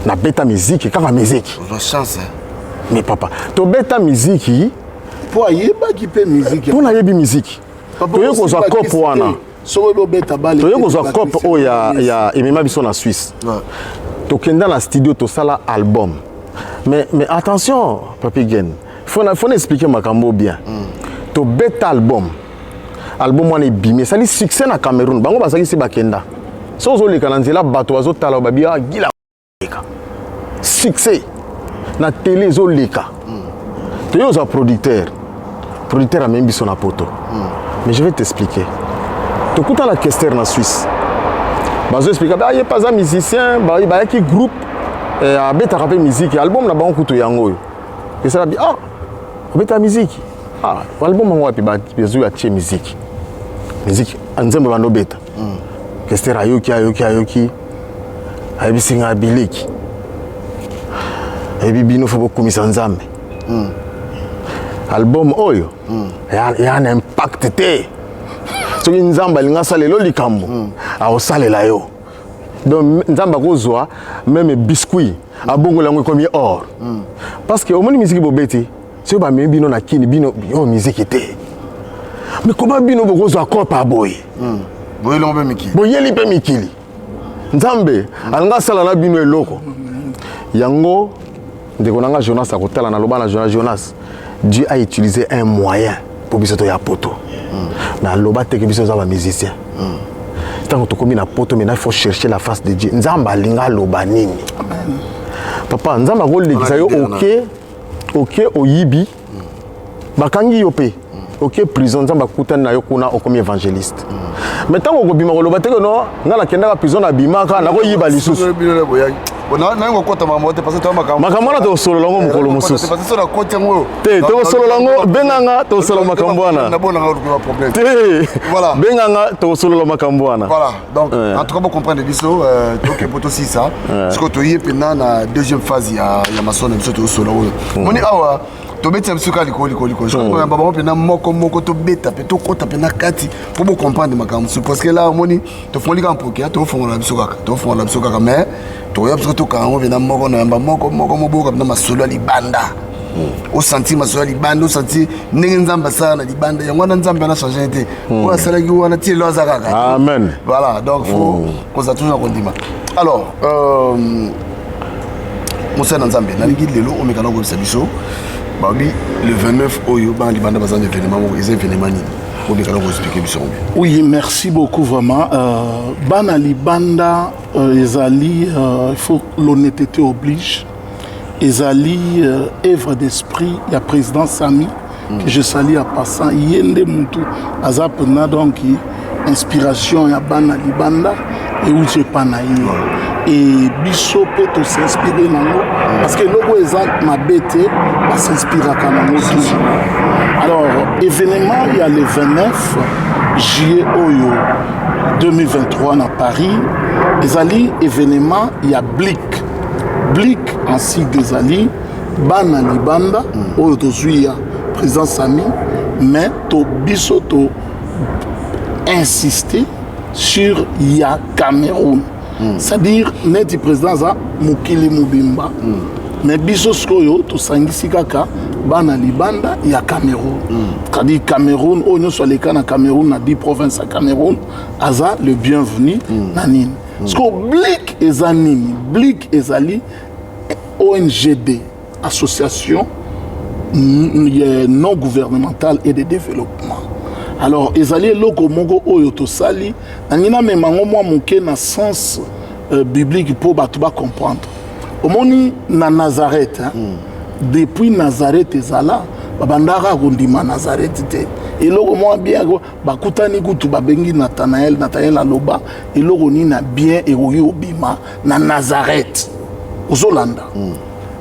na beta musique kaka musique la chance mais papa to beta musique po ayeba ki pe musique po na yebi musique to yeko za cop wana solo beta bale to yeko za cop o ya emema biso na Suisse to kenda na studio to sala album mais attention Papi Gen faut expliquer makambo bien to beta album wana ebimi sali succès na Cameroun bango basaki si bakenda so ozoleka na nzela bato bazotala babia gila succès na télé ezoleka toyo oza producteur amemi biso na poto mais je vais t'expliquer tokuta na Kester na Suisse bazoexplika ye pas un musicien bayaki groupe abetaka mpe musique album na bango kutu yango oyo esala bi obeta musique album yango wapi bazwi atie musique nzembo bandobeta Kester ayoki ayebisinga bileki ayebi bino fo bokumisa nzambe album oyo ya na impact te soki nzambe alingi asalela likambo akosalela yo donc nzambe akozwa même biscuit abongola yango ekomi or parce que omoni musique bobeti soki bamemi bino na kini bino musique te mais comment bino bokozwa kopa aboye boyeli mpe mikili nzambe alingi asala na bino eloko yango ndeko nanga Jonas akotala na loba na Jonas Dieu a utilisé un moyen pour biso to ya poto na loba teke biso za ba musicien tant que komi na poto mais il faut chercher la face de Dieu nzamba linga loba nini papa nzamba ko lekisa yo OK oyibi bakangi yo pe OK prison nzamba kutana na yo kuna okomi évangéliste mais tant que bima ko loba teke no ngala kenda prison na bimaka na ko yiba lisusu nango kota mamote parce que toi makambo na to solo longo mukolo mususu parce que ça kota ngo te to solo longo benganga to solo makambo wana na bona nga problème te voilà benganga to solo makambo wana voilà donc en tout cas vous comprenez biso donc poto si ça parce que to yepena na deuxième phase ya masona biso to solo moni awa to beta biso ka likoli je crois baba pena moko to beta pe to kota pena kati pour vous comprendre makambo parce que là moni to foli ka mpoke to fongola biso kaka mais to ya biso to ka ngo pena moko na moko moboka na masolo libanda au senti masolo libanda au senti ndenge nzamba sana na libanda yango na nzamba na changer te o asala ki wana ti lo azaka amen voilà donc faut qu'on ça toujours condima alors Moussa Nzambe nalingi lelo o mekana ko biso babi le 29 oyo ba libanda bazana événement les événements ni o mekana ko expliquer biso. Oui, merci beaucoup vraiment bana libanda ezali il faut l'honnêteté oblige ezali œuvre d'esprit ya président Sami que je salue à passant yende mutu azapena donc inspiration ya bana libanda et où je pas naïe et biso pe to s'inspirer nango parce que logo exact ma bête va s'inspirer à nango toujours. Alors événement il y a le 29 juillet oyo 2023 à Paris ezali événement il y a Blick ainsi des ali bana libanda oyo to zuia président Sami mais to biso to insister sur ya Cameroun. C'est-à-dire net président za mukili mubimba mais biso skoyo to sangisi kaka bana libanda ya Cameroun. C'est-à-dire Cameroun o nyoso leka na Cameroun na 10 provinces à Cameroun aza le bienvenu na nini. Sko Blick ezanini Blick ezali ONGD association non gouvernementale et de développement. Alors ezali loko moko oyo to sali nangina memango mwa moke na sens biblique pour batu ba comprendre. Omoni na Nazareth depuis Nazareth ezala babandaka kondima Nazareth te eloko mwa bien bakutani kutu babengi Nathanaël aloba eloko ni na bien eroyi obima na Nazareth ozolanda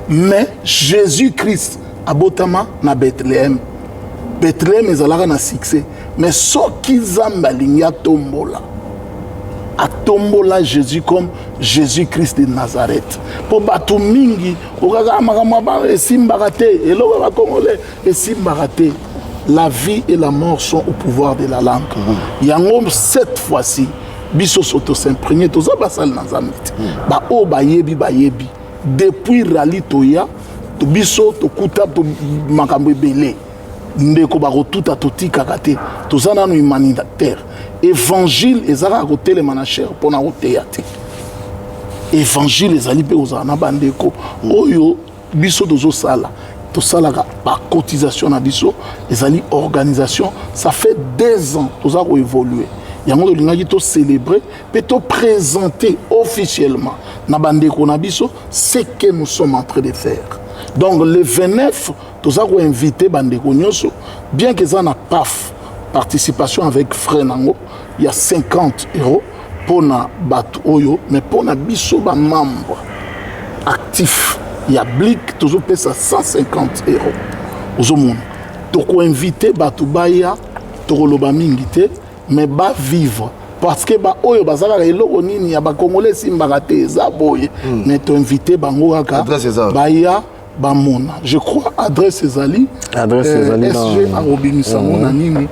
mais Jésus-Christ abotama na Bethléem ezalaka na succès mais soki nzambe alingi atombola Jésus comme Jésus-Christ de Nazareth po bato mingi okaka makambo esimbaka te eloko bakongole esimbaka te la vie et la mort sont au pouvoir de la langue. Yango cette fois-ci, biso soto s'imprégner toza basal na nzambe. Ba o bayebi bayebi. Depuis rali toya, to biso to kuta to makambo ebele. Ndeko ba rotuta totika kate. Toza nanu humanitaire. Évangile ezaka côté manacher pour na roteya te. Évangile ezali pe ozana bandeko. Oyo biso dozo sala. Tout ça, la cotisation à biso, les alliés organisation, ça fait 2 ans que ça a évolué. Il y a un moment où célébrer, peut présenter officiellement ce que nous sommes en train de faire. Donc le 29, tout ça a invité Bandeko Nyonso, bien que ça n'a pas participation avec Frère Nango, il y a 50 € pour na Batu Oyo, mais pour na biso ba membre actif. Il y a Blick, toujours paye ça 150 €. Aux hommes, tu peux inviter Batubaya, tu peux mingite, mais ba vivre. Parce que ba oyo bazala eloko nini ya ba Congolais simbagate zaboye, mais tu invité bango aka baya bamona. Je crois adresse ezali SG arobimisango na nini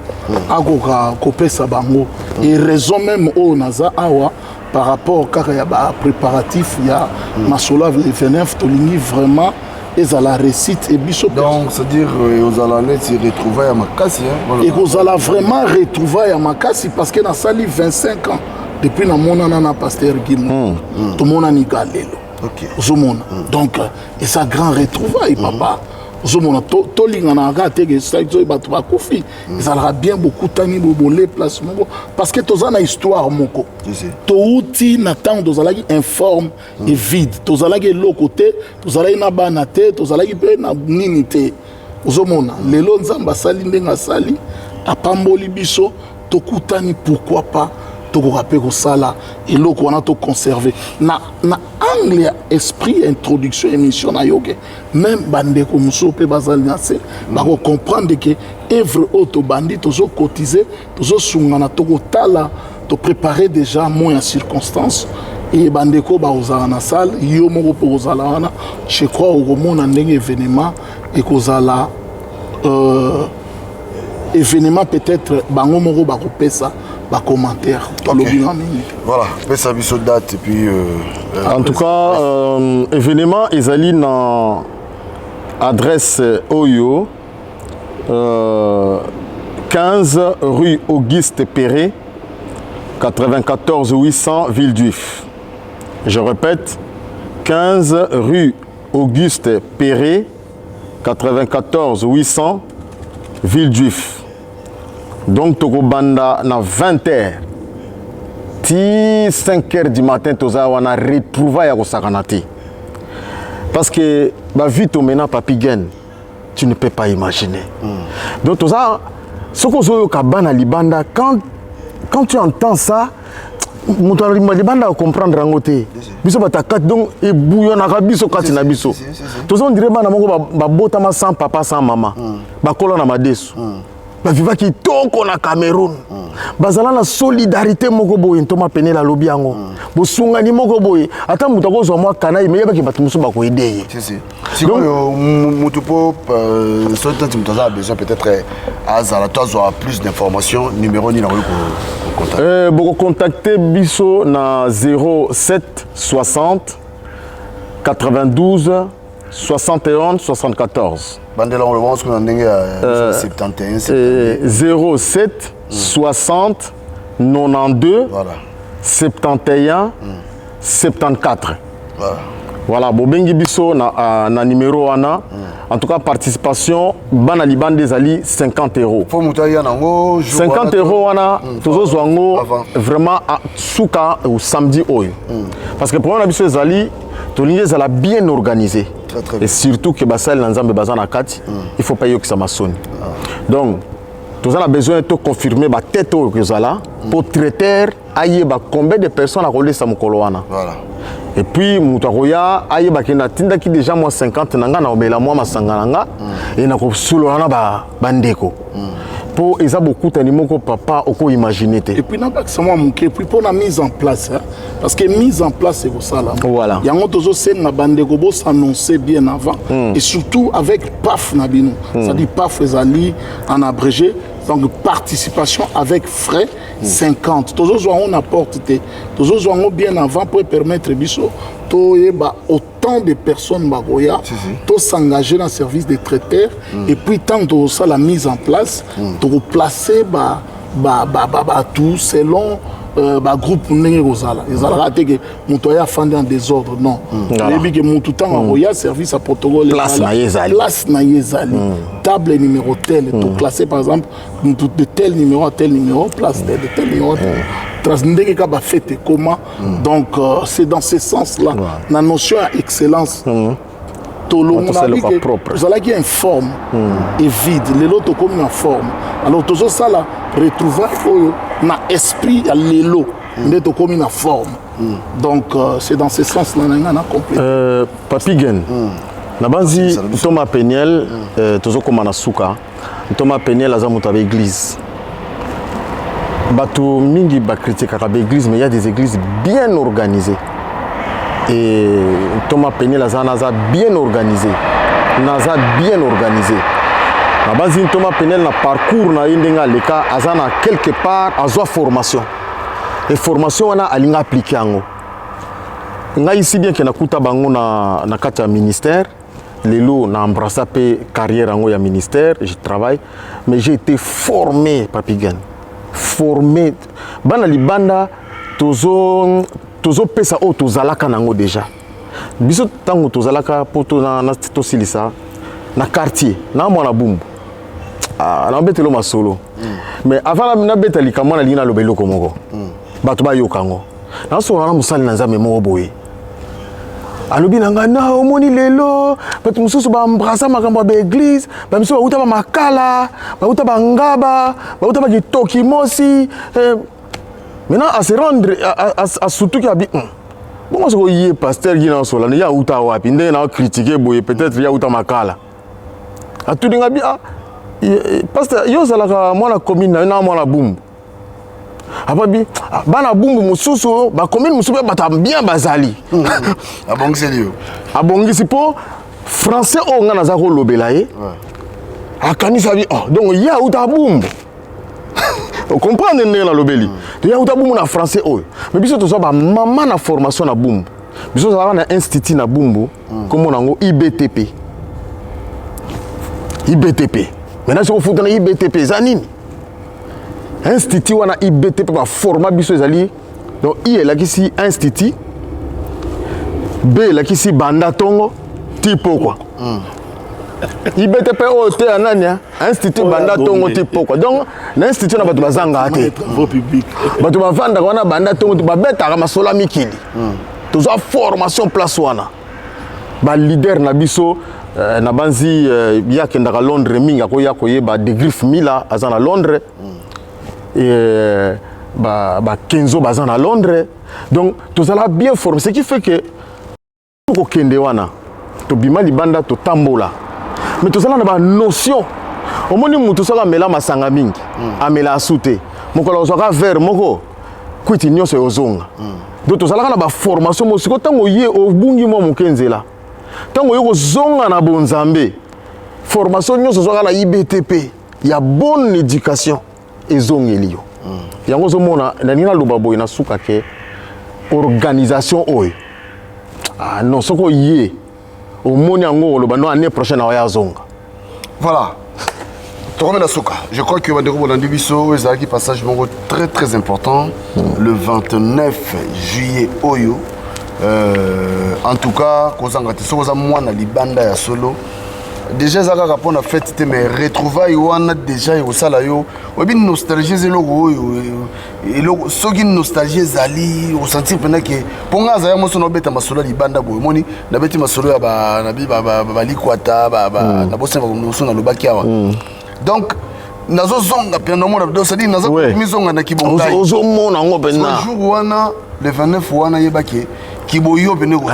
akoka kopesa bango. Et raison même o naza awa par rapport à préparatif, il y a Massola le 29, Tolini vraiment, et à la récite et Bishop. Donc, c'est-à-dire, vous allez se retrouver à Makassi. Et vous allez vraiment retrouver à Makassi parce que dans sali 25 ans, depuis que mon nana pasteur Guimon, tout le monde a nigalelo. Donc, et ça grand retrouvaille, papa. Ça aura bien beaucoup de placements parce que tu as une histoire moko. Tu outil n'attend tu as informe et vide. Tu as l'autre côté, tu as une banate, tu as une ninité. Ozomona lelo nzamba sali ndenga sali apamboli biso to kutani pourquoi pas to rappeler ko sala et loko wana to conserver na angle esprit introduction émission na yoke même bande ko musope bazali nase ba ko comprendre que œuvre auto bandit to cotiser to sungana to tala to préparer déjà moins en circonstance et bande ko ba ozala na salle yo moko po ozala wana je crois au monde en événement et kozala événement peut-être bango moko ba ko pesa ba commentaire okay. Voilà pesa biso date et puis en tout cas événement ezali na adresse Oyo 15 rue Auguste Perret 94 800 Villejuif. Je répète 15 rue Auguste Perret 94 800 Villejuif. Donc Tokobanda na 20h ti 5h du matin toza wana retrouva ya kosakanati. Parce que ba vie to mena papigen tu ne peux pas imaginer. Donc toza sokozo kabana libanda quand tu entends ça muto libanda comprendre ngote. Biso batakat donc e bouillon na biso kati na biso. Toza on dirait bana moko ba botama sans papa sans maman. Ba kolona madesu. Ba viva ki toko na Cameroun. Bazala na solidarité moko boye ntoma pene la lobi yango. Bo sungani moko boye ata muto ko zo mwa kana imeye ba ki batu musu ba ko aider. Si mutu po so tant muto a besoin peut-être azala toi zo plus d'informations numéro ni na ko contacter. Bo contacter biso na 07 60 92 71 74. Bandela on le voit qu'on a 71 07 60 92 voilà 71 74. Voilà bobengi biso na numéro wana. En tout cas participation bana liban des ali 50 €. Faut mutaya nango 50 € wana tozo zwango vraiment suka au samedi oyo. Parce que pour on a biso zali tolingi zala bien organisé. Et surtout que basal nanzambe bazana kati il faut pas yo que ça masoni. Donc tous on a besoin de confirmer ba tête au que zala pour traiter aye ba combien de personnes a rolé sa mukolo wana. Voilà. Et puis mutakoya aye ba kena tinda ki déjà moi 50 nanga na obela moi masanga nanga et na ko sulona ba bandeko. pour ils ont beaucoup d'animaux que papa au imaginer. Et puis n'a pas que ça moi mon et puis pour la mise en place hein, parce que mise en place c'est ça là. Voilà. Il y a un autre scène na bande gobo s'annoncer bien avant et surtout avec PAF Nabino. Ça dit PAF les alliés en abrégé. Donc participation avec frais 50. Toujours on apporte toujours on bien avant pour permettre biso autant de personnes bagoya to s'engager dans le service des traiteurs et puis tant de ça la mise en place de placer tout selon groupe ndenge kozala ezalaka te ke moto aya afandi en désordre non yebi ke moto ntango akoya service à protocole place na ye ezali table numéro tel to classé par exemple de tel numéro à tel numéro place de tel numéro ndenge ka ba fête comment donc c'est dans ce sens là la notion d'excellence Tolo qui est en forme et vide, les autres comme en forme. Alors tout ça là retrouver dans esprit à l'élo, mais tout comme en forme. Donc c'est dans ce sens là on a compris. Papi Gen, na banzi Thomas Peniel, toujours comme na souka. Thomas Peniel a zamuta avec église. Bato mingi ba critique à l'église, mais il y a des églises bien organisées. Et Thomas Peniel Naza bien organisé. Naza bien organisé. La base Thomas Peniel na parcours na indenga leka azana quelque part azwa formation. Et formation on a alinga appliquer ango. Nga ici bien que na kuta bango na kata ministère. Lelo na embrassa pe carrière ango ya ministère, je travaille mais j'ai été formé Papi Gen. Formé bana libanda tozo pesa o tozalaka nango déjà biso tango tozalaka poto na tosilisa na quartier na mwana bumbu na betelo masolo mais avant na beta likama na lina lobelo komoko bato ba yokango na so na musali na nzambe mo boye alobi nanga na omoni lelo bato mususu ba embrassa makambo ba église ba miso ba uta ba makala ba uta ba ngaba ba uta ba kitoki mosi. Maintenant, à se rendre, à surtout qu'il y a bien. Bon, moi, je suis pasteur qui est dans le sol. Il y a outa wapi. Il y a critiqué, peut-être il y a outa makala. À tout le monde, pasteur, il y a moi la commune, il y a moi la boum. Après, bana boum, mususu, ba commune mususu, ba bien bazali. Ah bon, c'est lui. Ah bon, c'est pour français, on a zako lobelaye. Ah, kanisa bi, donc il y a outa boum. Vous comprenez la lobeli. Il y a un français. Mais biso to ba maman na formation na boum. Biso za na institut na bumbu comme on a IBTP. IBTP. Maintenant si on fout dans IBTP zanini. Institut wana IBTP ba format biso ezali. Donc I est là qui institut. B là qui banda tongo tipo quoi. IBTP OT anania institut banda tongo tipo quoi. Donc l'institut na bato bazanga ate public bato bavanda wana banda tongo to babeta masola mikili toza formation place wana ba leader na biso na banzi ya kenda ka Londres minga ko ya koyeba de Griff Mila azana Londres et ba Kenzo bazana Londres. Donc toza la bien formé, ce qui fait que ko kende wana to bima libanda to tambola. Mais tout ça na ba notion au moins mutu sala mela masanga mingi amela asute mokolo zoka ver moko kwiti nyose ozonga donc tout ça na ba formation mosiko tango ye obungi mo mokenzela tango yo kozonga na bonzambe formation nyose zoka na IBTP ya bonne éducation ezongeli yo yango zo mona na nina lubaboy na suka ke organisation oyo non soko ye au moni yango loba no année prochaine aya zonga. Voilà. Je crois que Wadero passage très très important le 29 juillet Oyo. En tout cas, Libanda ya solo. Déjà ça rapport na fête mais retrouvailles wana déjà au sala yo. Obi nostalgie zelo et logo sogi nostalgie zali au sentir pendant que ponga za mo sono beta masolo Libanda boy moni na beti masolo ya ba na bi ba likwata na bosse ba na lobaki awa. Donc nazo zonga pe no mona do sadi nazo mizonga na kibongai. Ozo mona ngo pena. Jour wana le 29 wana yebaki kiboyo bene ko.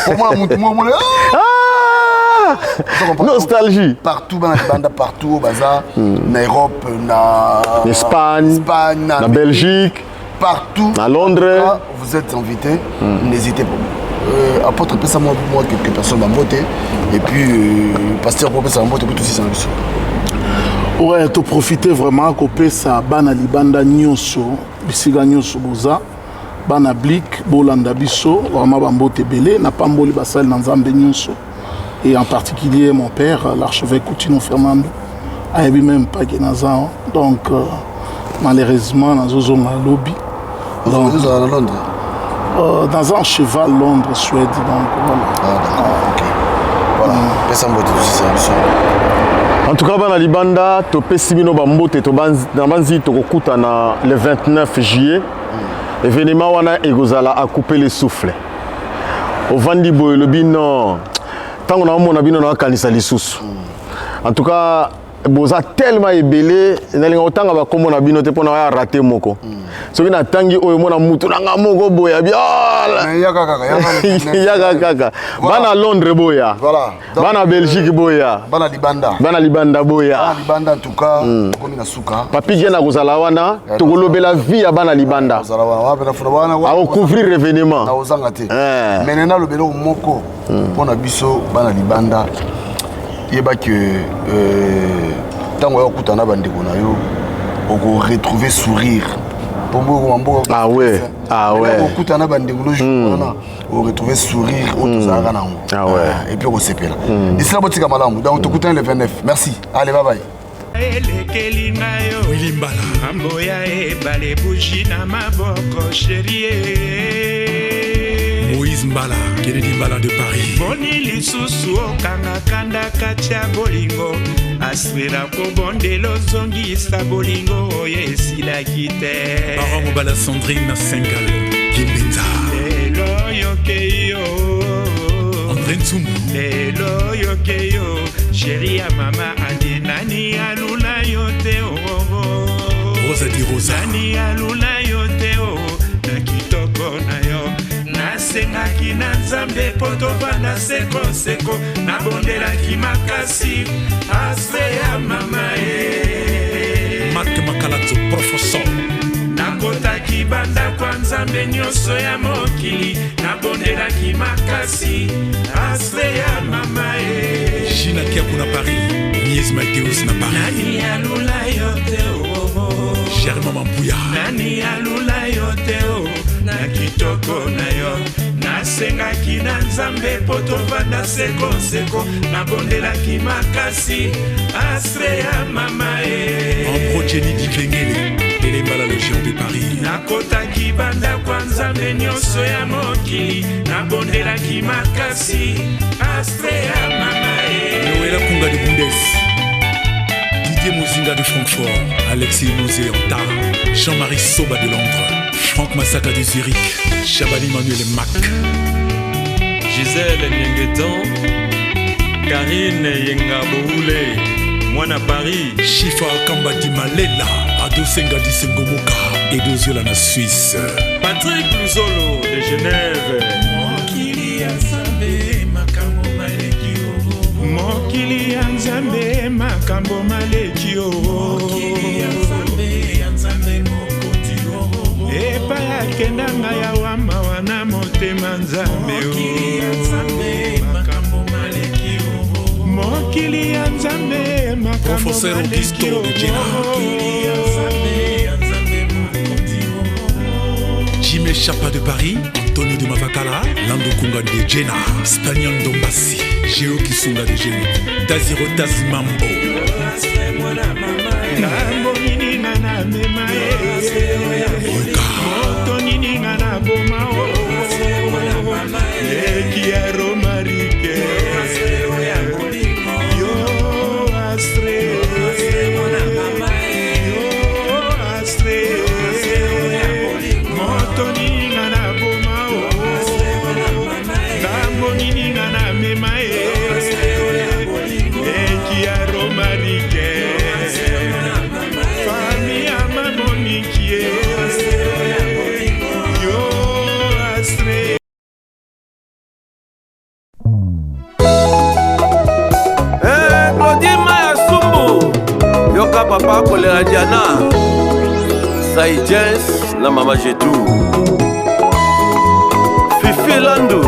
Comment mutu mo Nostalgie. Partout, partout au bazar, en Europe, en Espagne, en Belgique, partout. À Londres. Vous êtes invités, n'hésitez pas. Apôtre Pessa, moi, quelques personnes m'ont voté. Et puis, Pasteur Pessa m'a voté, puis tout ça, c'est un ouais, tu profites vraiment que ça bana libanda nyonso, bisiga nyonso boza, bana blik, bolanda biso, vraiment bambote belé, n'a pas mboli basal dans Nzambe nyonso. Et en particulier mon père, l'archevêque Coutinho Fernando, a même pas Genazan. Donc, malheureusement, dans un lobby. Donc, vous êtes à Londres? Dans un cheval Londres, Suède. Donc, voilà. Ah, d'accord, ok. Voilà, Pessa mbote aussi, c'est en tout cas, dans Libanda, tu peux simino bambote to banzi to kokuta na le 29 juillet. Événement wana egozala a couper le souffle. Au vandi boy le bino tango na mona bino na kanisa lisusu. En tout cas, boza tellement ébélé, nalinga otanga ba komo na bino te pona ya rater moko. Soki na tangi oyo mona mutu nanga moko boya biala. Yaka kaka. Bana Londres boya. Voilà. Bana Belgique boya. Bana Libanda. Bana Libanda boya. Bana Libanda en tout cas, comme na suka. Papi gena kozala wana, to kolobela vie ya bana Libanda. Kozala wana, bana funa wana. A couvrir l'événement. Na ozanga te. Menena le belo moko pona biso bana Libanda. Yeba que tango ya kutana bandeko na yo oko retrouver sourire. Ah ouais, ah ouais. On kutana bandeko no jour on retrouver sourire autozaka nango. Ah ouais. Et puis on s'épelle. D'ici là botika malamu. Donc on kutana le 29. Merci. Allez bye bye. Moïse Mbala, Kennedy Mbala de Paris. Boni lisusu okanga kanda katia bolingo aswera ko bondelo zongisa bolingo yesila kite. Baron Mbala Sandrine Sengal, Kimbenza. Lelo yokeyo. André Ntsumbu. Lelo yokeyo. Chérie ya mama andi nani alula yote oh. Rosa di Rosa. Nani alula yote oh. Na kitoko na yo. Nasengaki na Nzambe po tovanda sekoseko nabondelaki makasi aspe ya mama e Marc Makalazo professeur nakotaki banda kwa Nzambe nyonso ya mokili nabondelaki makasi aspe ya mama e Gina Kiakou na Paris Nies Mateus na Paris Nani alula yote oh Germain Mampuya Nani alula yote oh na kitoko na yo nasengaki na Nzambe po tovanda sekoseko nabondelaki makasi astre ya mama e Ambro Jenny Divengele Elembala le géant de Paris nakotaki banda kwa Nzambe nyonso ya mokili nabondelaki makasi astre ya mama e Noëlla Kunga de Bundes Didier Mozinga de Francfort Alexis Mosé Anta Jean-Marie Soba de Londres Franck Massaka de Zurich, Chabali Manuel Mac, Gisèle Nyengetan, Karine Yengaboule, Moana Paris, Chifa Kamba di Malela, Ado Senga di Sengomoka, Edo Zola na Suisse, Patrick Luzolo de Genève, Mokili ya Nzambe makambo maleki Mokili ya Nzambe makambo maleki Mokili ya Nzambe epa yakendanga ya wama wana motema Nzambe mokili ya Nzambe makambo maleki mokili ya Nzambe makambo maleki mokili ya Nzambe Jimé Chapa de Paris, Antonio de Mavakala, Lando Kunga de Jena, Spanian Dombassi, Géo Kisunga de Géo, Daziro Tazimambo Ngambo nini ngana mema moto nini ngana boma Eki ya romarike Yo astre Yo astre moto nini ngana boma Ngambo nini ngana mema Eki ya romarike Famille à ma monique Kaka papa kolera Diana Saïdjes na mama Jetou Fifi Landu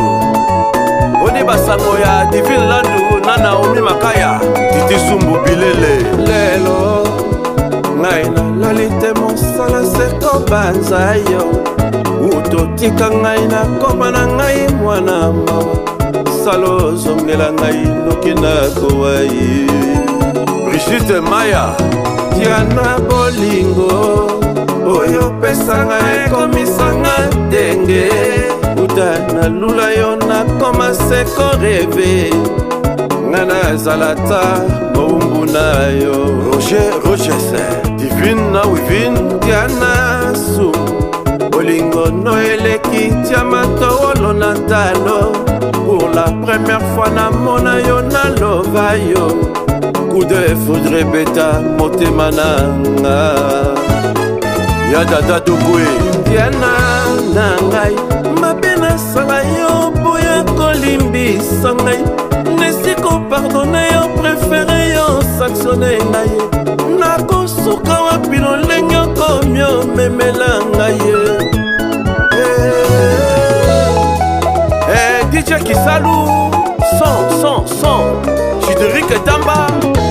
Oni basango ya Divine Landu na Naomi Makaya Titi Sumbu Bilele Lelo ngai nalali te mosala seko banza yo utotika ngai na koma na ngai mwana mawa salo zongela ngai noki na kowai Brigitte Maya Diana bolingo oyo pesanga ekomisanga ndenge uta nalula yo nakoma seko reve nga nazalata mowumbu na yo Roger Divine na Wivine Diana Su bolingo no eleki tia matowolo na talo pour la première fois namona yo na lova yo coup de foudre beta motema nanga ya dada dubwe Diana na ngai mabe nasala yo boya kolimbisa ngai nesiko pardonne yo préféré yo sanctionne ngai nakosuka wapi lolenge okomio memela ngai DJ Kisalou son Chideric Etamba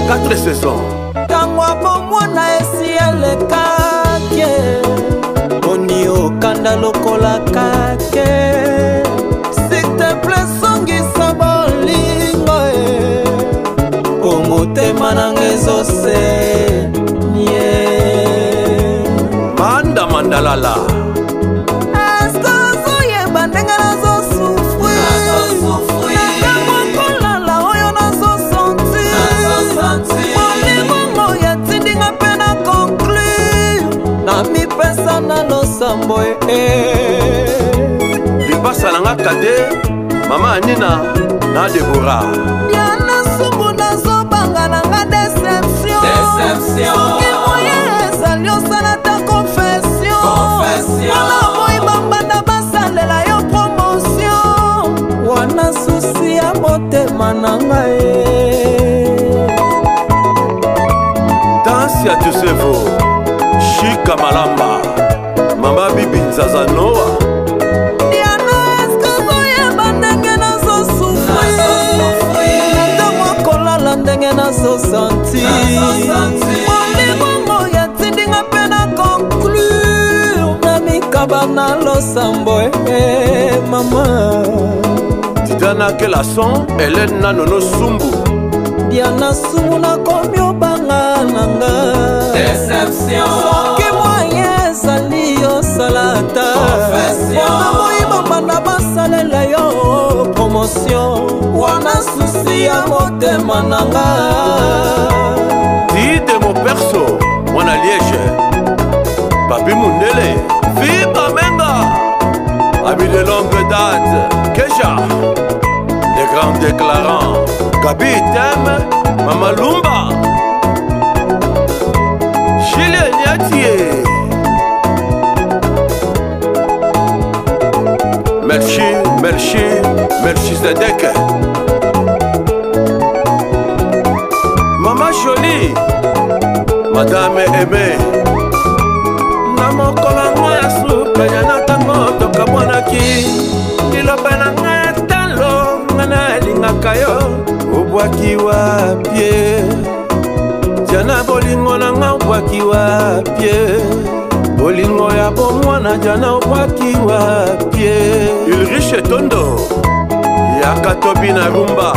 4 saisons Tangwa bomwana esi elekake Oni okanda lokola kake S'il te plaît songisa bolingo Komotema nangezose Manda Mandalala Sambo Lipasa nanga kade Mama Anina na Deborah Yana subu na zobanga nanga déception Soki moye ezali osala ta confession Wana moi bambanda basalela yo promotion Wana susi ya motema nanga Dansi ya Josevo Shika Malamba Mama Bibi Nzazanoa Diana eskazo yeba ndenge nazo sufri Ntango kolala ndenge nazo santi Molingongo ya tindinga pe na conclure Na mikaba na losambo mama Diana Kelason Hélène Nanono Sumbu Diana Sumbu na komi obanga nanga Soki moyen ezali salata wana moyiba banda basalela yo promotion wana susi ya motema nanga Dide mo perso mwana Liège Papi Mundele Viva Menga Ami de longue date Kesha Les grands déclarants Gabi Tem Mama Lumba Chile Niatie Merci Zedek Maman Jolie Madame Aimée Namokola ngoya suka yana tango toka mwanaki Niloba na ngaya talo ngana lingaka yo Ubwaki wapye Jana bolingo na nga ubwaki wapye Bolingo ya bomwana jana ubwaki wapye Ulrich Tondo Yakatobi na rumba